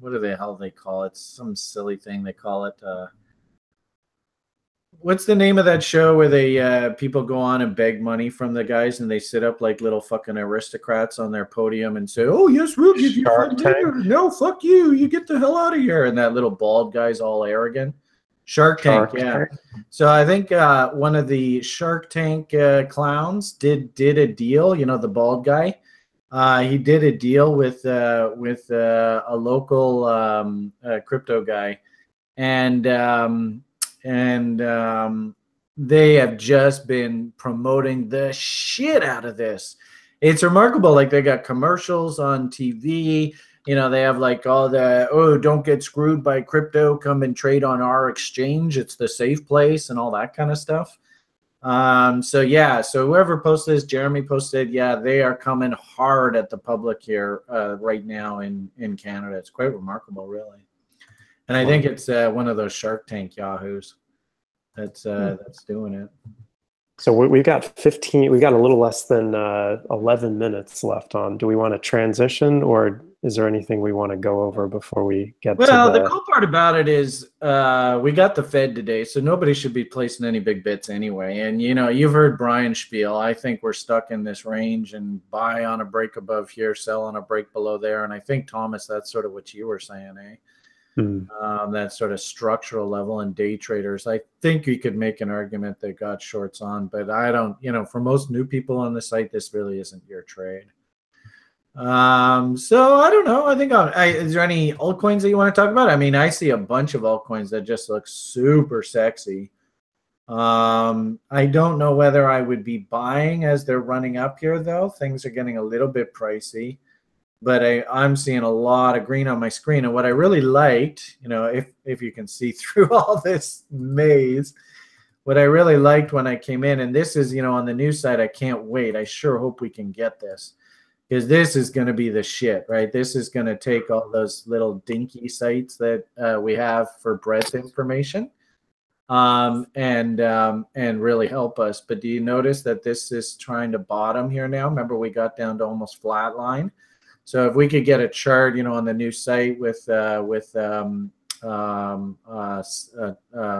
what do the hell they call it? Some silly thing they call it. What's the name of that show where they people go on and beg money from the guys and they sit up like little fucking aristocrats on their podium and say, "Oh yes, we'll give you Shark Tank. No, fuck you. You get the hell out of here." And that little bald guy's all arrogant. Shark Tank, yeah. So I think one of the Shark Tank clowns did a deal. You know, the bald guy. He did a deal with a local crypto guy, and they have just been promoting the shit out of this. It's remarkable. Like, they got commercials on TV. You know, they have like all the, "Oh, don't get screwed by crypto. Come and trade on our exchange. It's the safe place," and all that kind of stuff. So yeah, so whoever posted this, Jeremy posted, yeah, they are coming hard at the public here right now in Canada. It's quite remarkable, really. And I think it's one of those Shark Tank yahoos that's doing it. So we've got 15. We've got a little less than 11 minutes left on. Do we want to transition, or is there anything we want to go over before we get to the cool part about it is we got the Fed today, so nobody should be placing any big bits anyway. And, you know, you've heard Brian spiel. I think we're stuck in this range and buy on a break above here, sell on a break below there. And I think, Thomas, that's sort of what you were saying, eh? That sort of structural level, and day traders, I think you could make an argument they got shorts on, but I don't, you know, for most new people on the site, this really isn't your trade. So I don't know. I think is there any altcoins that you want to talk about? I mean, I see a bunch of altcoins that just look super sexy. I don't know whether I would be buying as they're running up here, though. Things are getting a little bit pricey. But I'm seeing a lot of green on my screen. And what I really liked, you know, if you can see through all this maze, what I really liked when I came in, and this is, you know, on the news side, I can't wait. I sure hope we can get this, because this is going to be the shit, right? This is going to take all those little dinky sites that we have for breadth information and really help us. But do you notice that this is trying to bottom here now? Remember, we got down to almost flat line. So if we could get a chart, you know, on the new site with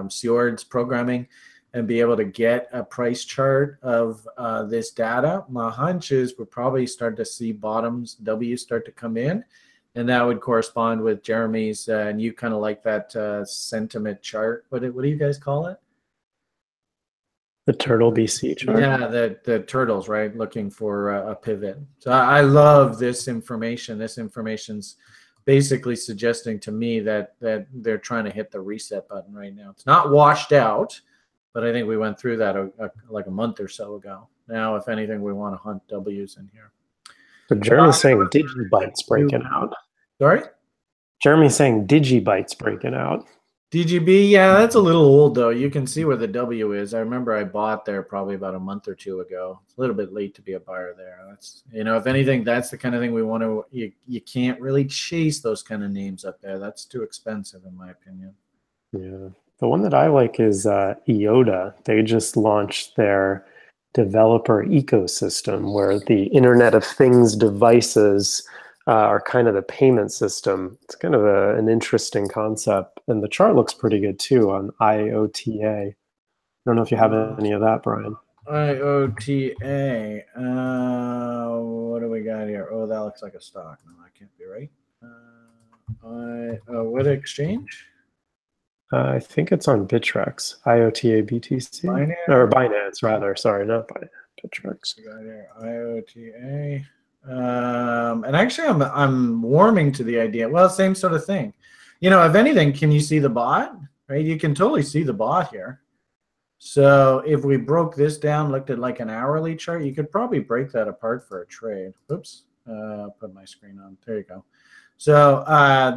Sjord's programming, and be able to get a price chart of this data, my hunch is we'll probably start to see bottoms, W start to come in, and that would correspond with Jeremy's. And you kind of like that sentiment chart. What do you guys call it? The turtle BC chart. Yeah, the turtles, right? Looking for a pivot. So I love this information. This information's basically suggesting to me that they're trying to hit the reset button right now. It's not washed out, but I think we went through that like a month or so ago. Now, if anything, we want to hunt W's in here. So Jeremy's saying Digibyte's breaking out. Sorry? Jeremy's saying Digibyte's breaking out. DGB, yeah, that's a little old, though. You can see where the W is. I remember I bought there probably about a month or two ago. It's a little bit late to be a buyer there. That's, you know, if anything, that's the kind of thing we want to, you can't really chase those kind of names up there. That's too expensive, in my opinion. Yeah. The one that I like is IOTA. They just launched their developer ecosystem, where the Internet of Things devices are kind of the payment system. It's kind of an interesting concept. And the chart looks pretty good too on IOTA. I don't know if you have any of that, Brian. IOTA. What do we got here? Oh, that looks like a stock. No, that can't be right. What exchange? I think it's on Bittrex. IOTA BTC? Binance? Or Binance, rather. Sorry, not Binance. Bittrex. We got here IOTA. And actually, I'm warming to the idea. Well, same sort of thing. You know, if anything, can you see the bot? Right, you can totally see the bot here. So if we broke this down, looked at like an hourly chart, you could probably break that apart for a trade. Oops, put my screen on. There you go. So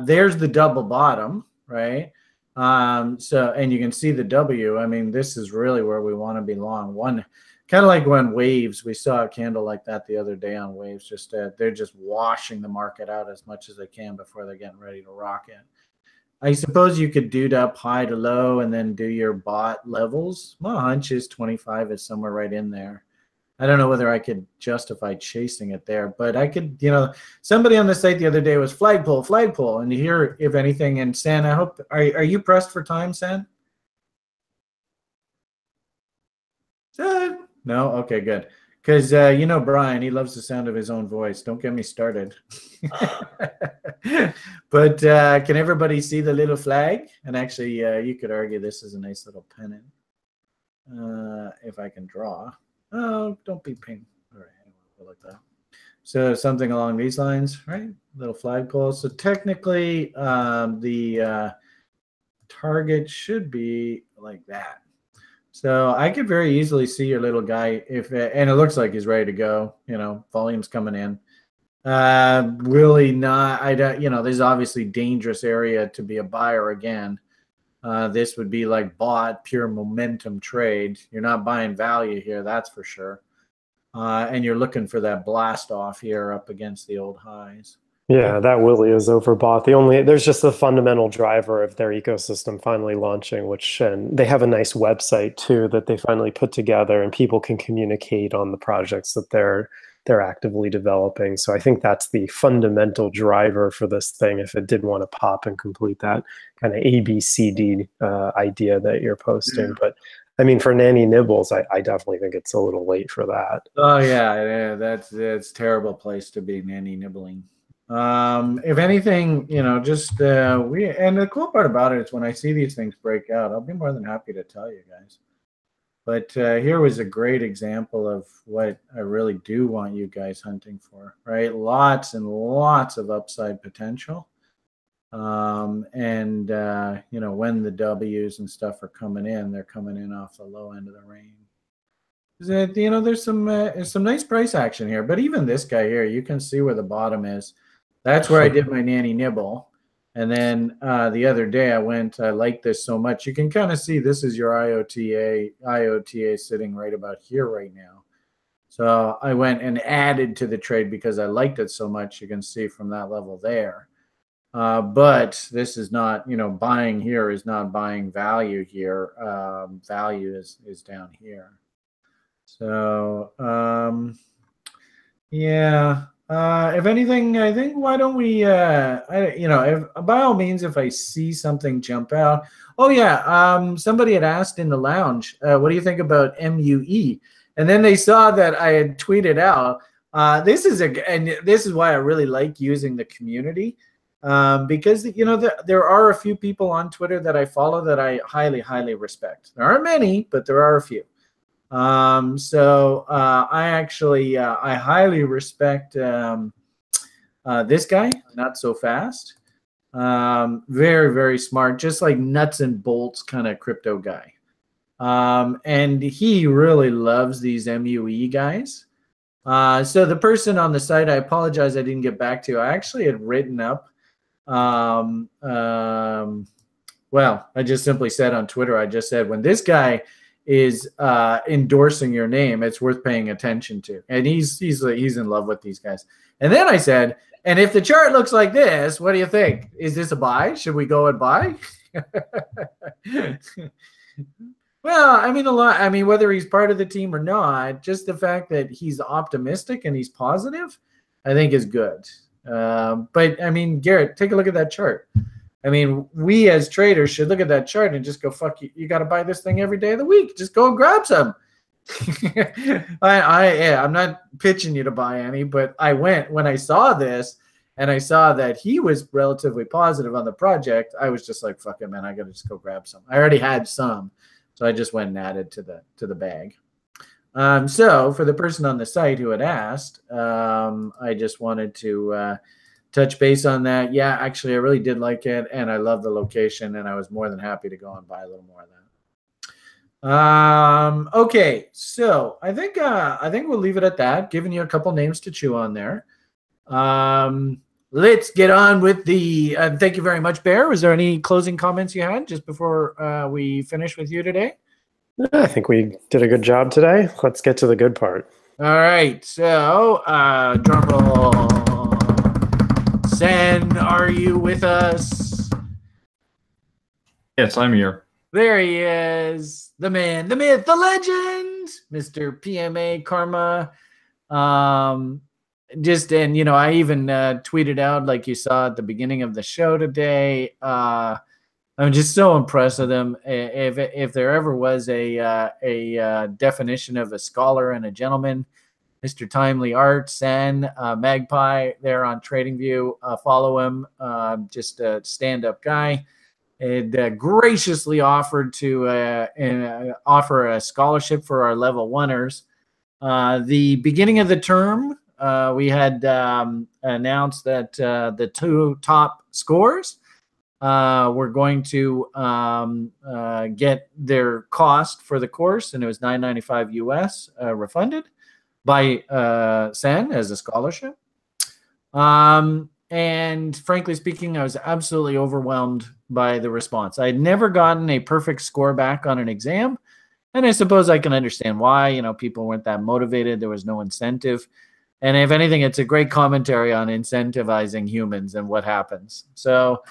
there's the double bottom, right? So, and you can see the W. I mean, this is really where we want to be long. One. Kind of like when Waves, we saw a candle like that the other day on Waves. Just they're just washing the market out as much as they can before they're getting ready to rock it. I suppose you could do it up high to low and then do your bot levels. My hunch is 25 is somewhere right in there. I don't know whether I could justify chasing it there, but I could, somebody on the site the other day was flagpole, and here, if anything, and San, I hope, are you pressed for time, San? No? Okay, good. Because, Brian, he loves the sound of his own voice. Don't get me started. But can everybody see the little flag? And actually, you could argue this is a nice little pennant. If I can draw. Oh, don't be ping. All right, we'll look that. So something along these lines, right? Little flagpole. So technically, the target should be like that. So I could very easily see your little guy and it looks like he's ready to go. Volume's coming in. Really not. There's obviously dangerous area to be a buyer again. This would be like bought pure momentum trade. You're not buying value here, that's for sure. And you're looking for that blast off here up against the old highs. Yeah, that Willie is overbought. There's just the fundamental driver of their ecosystem finally launching, and they have a nice website too that they finally put together, and people can communicate on the projects that they're actively developing. So I think that's the fundamental driver for this thing if it did want to pop and complete that kind of ABCD idea that you're posting. Yeah. But I mean, for Nanny Nibbles, I definitely think it's a little late for that. Oh yeah, that's a terrible place to be nanny nibbling. If anything, and the cool part about it is when I see these things break out, I'll be more than happy to tell you guys. But here was a great example of what I really do want you guys hunting for, right? Lots and lots of upside potential. When the W's and stuff are coming in, they're coming in off the low end of the range. There's some nice price action here. But even this guy here, you can see where the bottom is. That's where I did my nanny nibble. And then the other day I like this so much. You can kind of see this is your IOTA sitting right about here right now. So I went and added to the trade because I liked it so much. You can see from that level there. But this is not, buying here is not buying value here. Value is down here. So, yeah. If anything, I think why don't we, by all means, if I see something jump out. Oh yeah, somebody had asked in the lounge, what do you think about MUE? And then they saw that I had tweeted out. This is why I really like using the community, because there are a few people on Twitter that I follow that I highly, highly respect. There aren't many, but there are a few. I highly respect this guy, Not So Fast. Very, very smart, just like nuts and bolts kind of crypto guy. And he really loves these MUE guys. So the person on the site, I apologize I didn't get back to. I actually had written up, well, I just simply said on Twitter, I just said, when this guy is endorsing your name, it's worth paying attention to. And he's in love with these guys. And then I said, and if the chart looks like this, what do you think? Is this a buy? Should we go and buy? Well, I mean, whether he's part of the team or not, just the fact that he's optimistic and he's positive, I think is good. But I mean, Garrett, take a look at that chart. I mean, we as traders should look at that chart and just go, fuck you. You got to buy this thing every day of the week. Just go and grab some. I'm not pitching you to buy any, but I went when I saw this and I saw that he was relatively positive on the project. I was just like, fuck it, man. I got to just go grab some. I already had some. So I just went and added to the bag. So for the person on the site who had asked, I just wanted to touch base on that. Yeah, actually, I really did like it, and I love the location, and I was more than happy to go and buy a little more of that. Okay, so I think we'll leave it at that. Giving you a couple names to chew on there. Let's get on with the. Thank you very much, Bear. Was there any closing comments you had just before we finish with you today? I think we did a good job today. Let's get to the good part. All right. So, drum roll. Sen, are you with us? Yes, I'm here. There he is, the man, the myth, the legend, Mr. PMA Karma. And you know, I even tweeted out, like you saw at the beginning of the show today. I'm just so impressed with him. If there ever was a definition of a scholar and a gentleman, Mr. Timely Art, Sen, Magpie, there on TradingView. Follow him. Just a stand-up guy. And graciously offered to offer a scholarship for our level oneers. The beginning of the term, we had announced that the 2 top scores were going to get their cost for the course, and it was $9.95 US refunded by Sen as a scholarship. And frankly speaking, I was absolutely overwhelmed by the response. I had never gotten a perfect score back on an exam, and I suppose I can understand why. You know, people weren't that motivated. There was no incentive. And if anything, it's a great commentary on incentivizing humans and what happens. So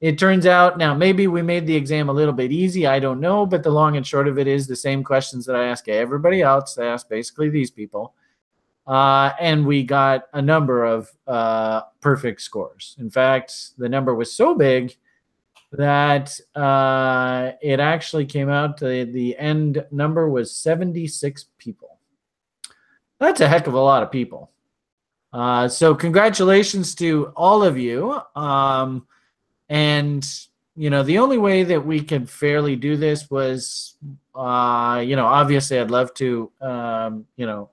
it turns out, now maybe we made the exam a little bit easy. I don't know, but the long and short of it is the same questions that I ask everybody else. I ask basically these people. And we got a number of perfect scores. In fact, the number was so big that it actually came out to the end number was 76 people. That's a heck of a lot of people. So congratulations to all of you. And, you know, the only way that we could fairly do this was, you know, obviously I'd love to, you know,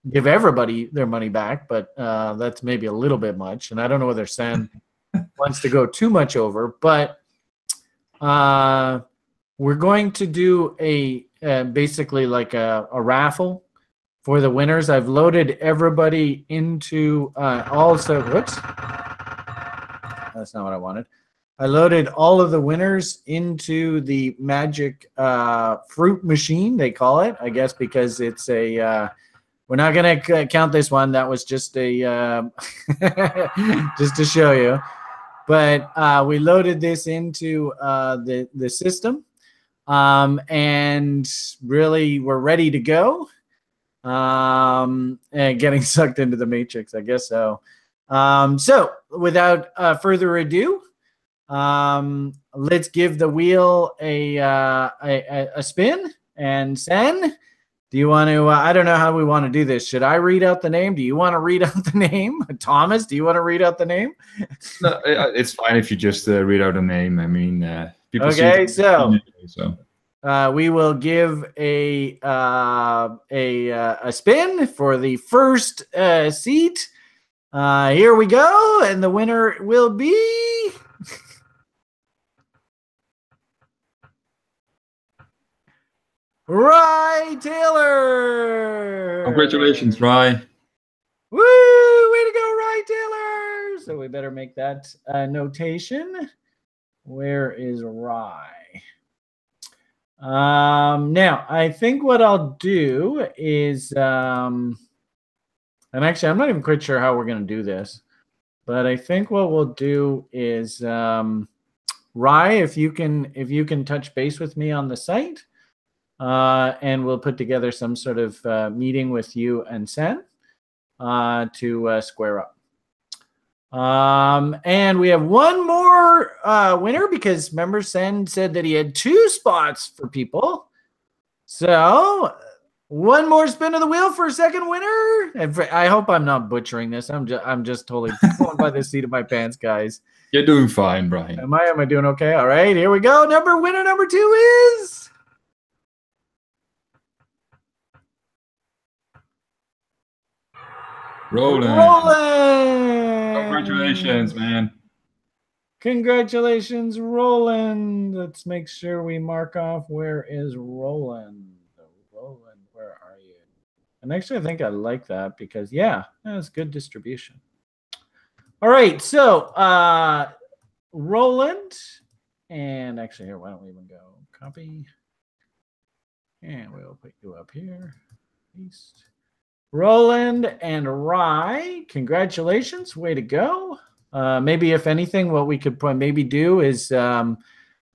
give everybody their money back, but that's maybe a little bit much. And I don't know whether Sam wants to go too much over, but we're going to do a basically like a raffle for the winners. I've loaded everybody into also, whoops, that's not what I wanted. I loaded all of the winners into the magic fruit machine, they call it, I guess, because it's a we're not going to count this one. That was just a just to show you. But we loaded this into the system, and really we're ready to go. And getting sucked into the matrix, I guess so. So without further ado, let's give the wheel a spin. And Sen, do you want to, I don't know how we want to do this. Should I read out the name? Do you want to read out the name? Thomas, do you want to read out the name? No, it's fine if you just read out the name. I mean, people okay, so we will give a spin for the first seat. Here we go, and the winner will be Rye Taylor. Congratulations, Rye. Woo! Way to go, Rye Taylor. So we better make that notation. Where is Rye? Now, I think what I'll do is, and actually, I'm not even quite sure how we're going to do this, but I think what we'll do is, Rye, if you can touch base with me on the site, and we'll put together some sort of meeting with you and Sen to square up. And we have one more winner, because remember Sen said that he had 2 spots for people. So one more spin of the wheel for a second winner. And I hope I'm not butchering this. I'm just totally going by the seat of my pants, guys. You're doing fine, Brian. Am I doing okay? All right, here we go. Winner number 2 is Roland. Roland. Congratulations, man. Congratulations, Roland. Let's make sure we mark off where is Roland. Roland, where are you? And actually, I think I like that because, yeah, that's good distribution. All right, so Roland, and actually here, why don't we even go copy? And we'll put you up here. Paste. Roland and Rye, congratulations, way to go. Maybe if anything, what we could maybe do is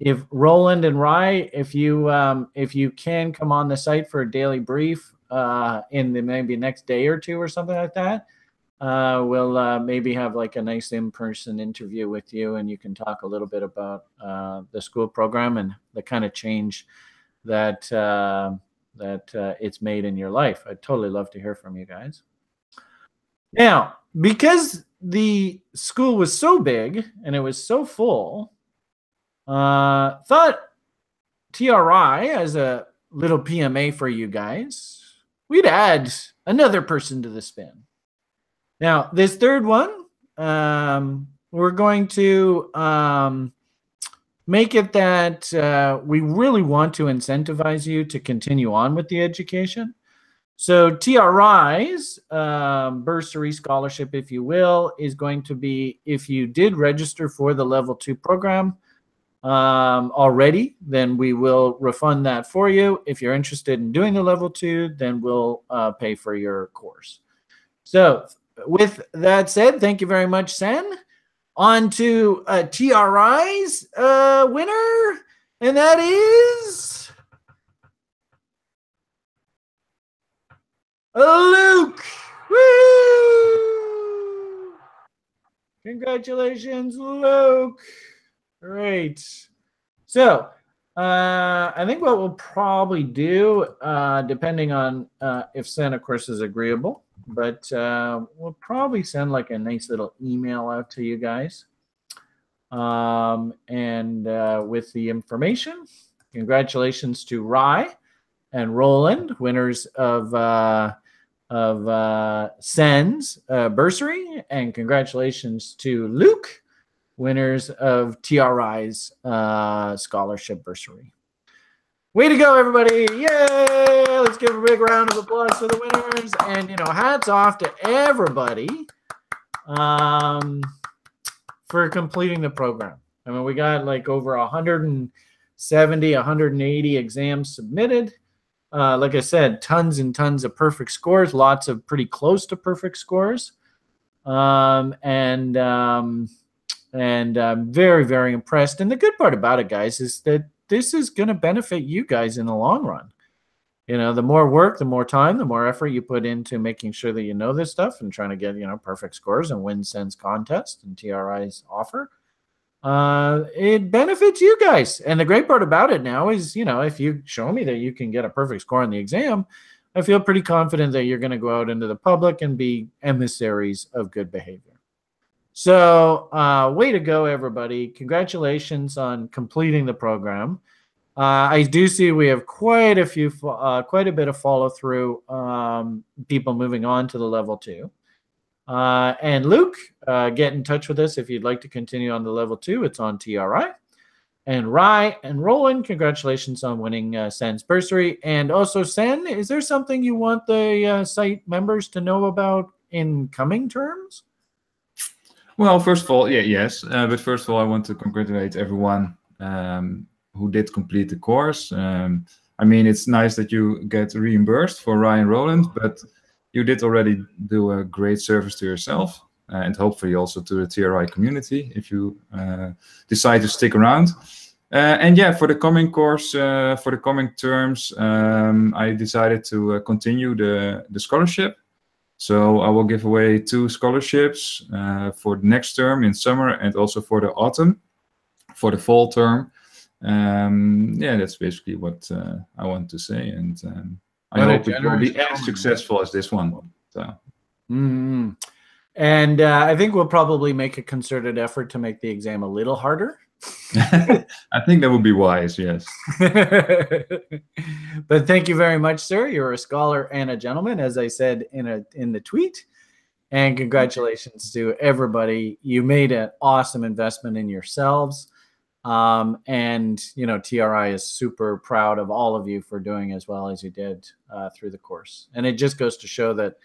if Roland and Rye, if you can come on the site for a daily brief in the maybe next day or two or something like that, we'll maybe have like a nice in-person interview with you, and you can talk a little bit about the school program and the kind of change that it's made in your life. I'd totally love to hear from you guys. Now, because the school was so big and it was so full, thought TRI, as a little PMA for you guys, we'd add another person to the spin. Now, this third one, we're going to make it that we really want to incentivize you to continue on with the education. So TRI's bursary scholarship, if you will, is going to be, if you did register for the level 2 program already, then we will refund that for you. If you're interested in doing the level 2, then we'll pay for your course. So with that said, thank you very much, Sen. On to TRI's winner, and that is Luke. Woo! Congratulations, Luke. Great. So I think what we'll probably do, depending on if Sen, of course, is agreeable, but we'll probably send like a nice little email out to you guys. And with the information, congratulations to Rye and Roland, winners of Sen's bursary, and congratulations to Luke, winners of TRI's scholarship bursary. Way to go, everybody. Yay! Let's give a big round of applause for the winners. And, you know, hats off to everybody for completing the program. I mean, we got like over 170, 180 exams submitted. Like I said, tons and tons of perfect scores, lots of pretty close to perfect scores. And I'm very, very impressed. And the good part about it, guys, is that this is going to benefit you guys in the long run. You know, the more work, the more time, the more effort you put into making sure that you know this stuff and trying to get, you know, perfect scores and win Sen's contest and TRI's offer. It benefits you guys. And the great part about it now is, you know, if you show me that you can get a perfect score on the exam, I feel pretty confident that you're going to go out into the public and be emissaries of good behavior. So way to go, everybody. Congratulations on completing the program. I do see we have quite a bit of follow through, people moving on to the level 2. And Luke, get in touch with us if you'd like to continue on the level 2. It's on TRI. And Rye and Roland, congratulations on winning Sen's bursary. And also, Sen, is there something you want the site members to know about in coming terms? Well, first of all, yes. But first of all, I want to congratulate everyone who did complete the course. I mean, it's nice that you get reimbursed for Ryan Roland, but you did already do a great service to yourself and hopefully also to the TRI community if you decide to stick around. And yeah, for the coming course, for the coming terms, I decided to continue the scholarship. So I will give away 2 scholarships for the next term in summer and also for the autumn, for the fall term. Yeah, that's basically what I want to say. And I hope it will be as successful as this one. So. And I think we'll probably make a concerted effort to make the exam a little harder. I think that would be wise, yes. But thank you very much, sir. You're a scholar and a gentleman, as I said in the tweet. And congratulations to everybody. You made an awesome investment in yourselves. And, you know, TRI is super proud of all of you for doing as well as you did through the course. And it just goes to show that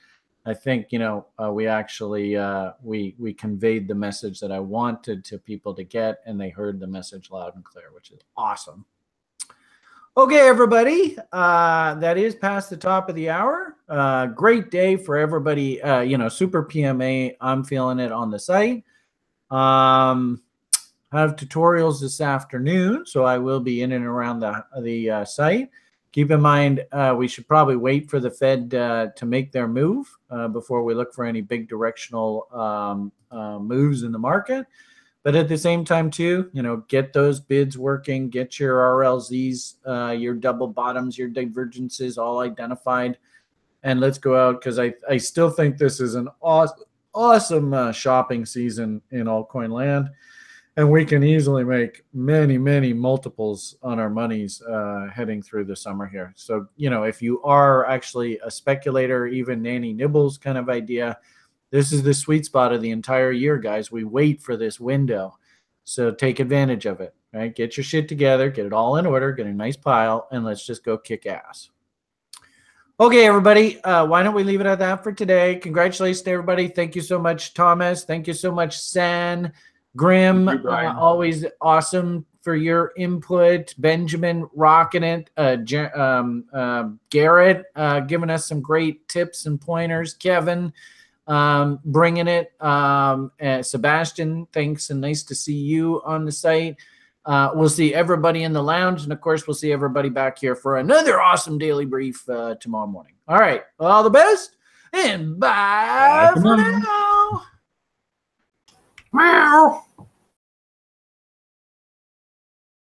I think, you know, we actually, we conveyed the message that I wanted to people to get, and they heard the message loud and clear, which is awesome. Okay, everybody, that is past the top of the hour. Great day for everybody, you know, super PMA. I'm feeling it on the site. have tutorials this afternoon, so I will be in and around the site. Keep in mind, we should probably wait for the Fed to make their move before we look for any big directional moves in the market. But at the same time, too, get those bids working, get your RLZs, your double bottoms, your divergences all identified, and let's go out, because I still think this is an awesome shopping season in altcoin land. And we can easily make many, many multiples on our monies heading through the summer here. So, if you are actually a speculator, even Nanny Nibbles kind of idea, this is the sweet spot of the entire year, guys. We wait for this window. So take advantage of it, right? Get your shit together, get it all in order, get a nice pile, and let's just go kick ass. Okay, everybody, why don't we leave it at that for today? Congratulations to everybody. Thank you so much, Thomas. Thank you so much, San. Grim, always awesome for your input. Benjamin, rocking it. Garrett, giving us some great tips and pointers. Kevin, bringing it. Sebastian, thanks, and nice to see you on the site. We'll see everybody in the lounge, and of course, we'll see everybody back here for another awesome daily brief tomorrow morning. All right, all the best, and bye for now. Meow.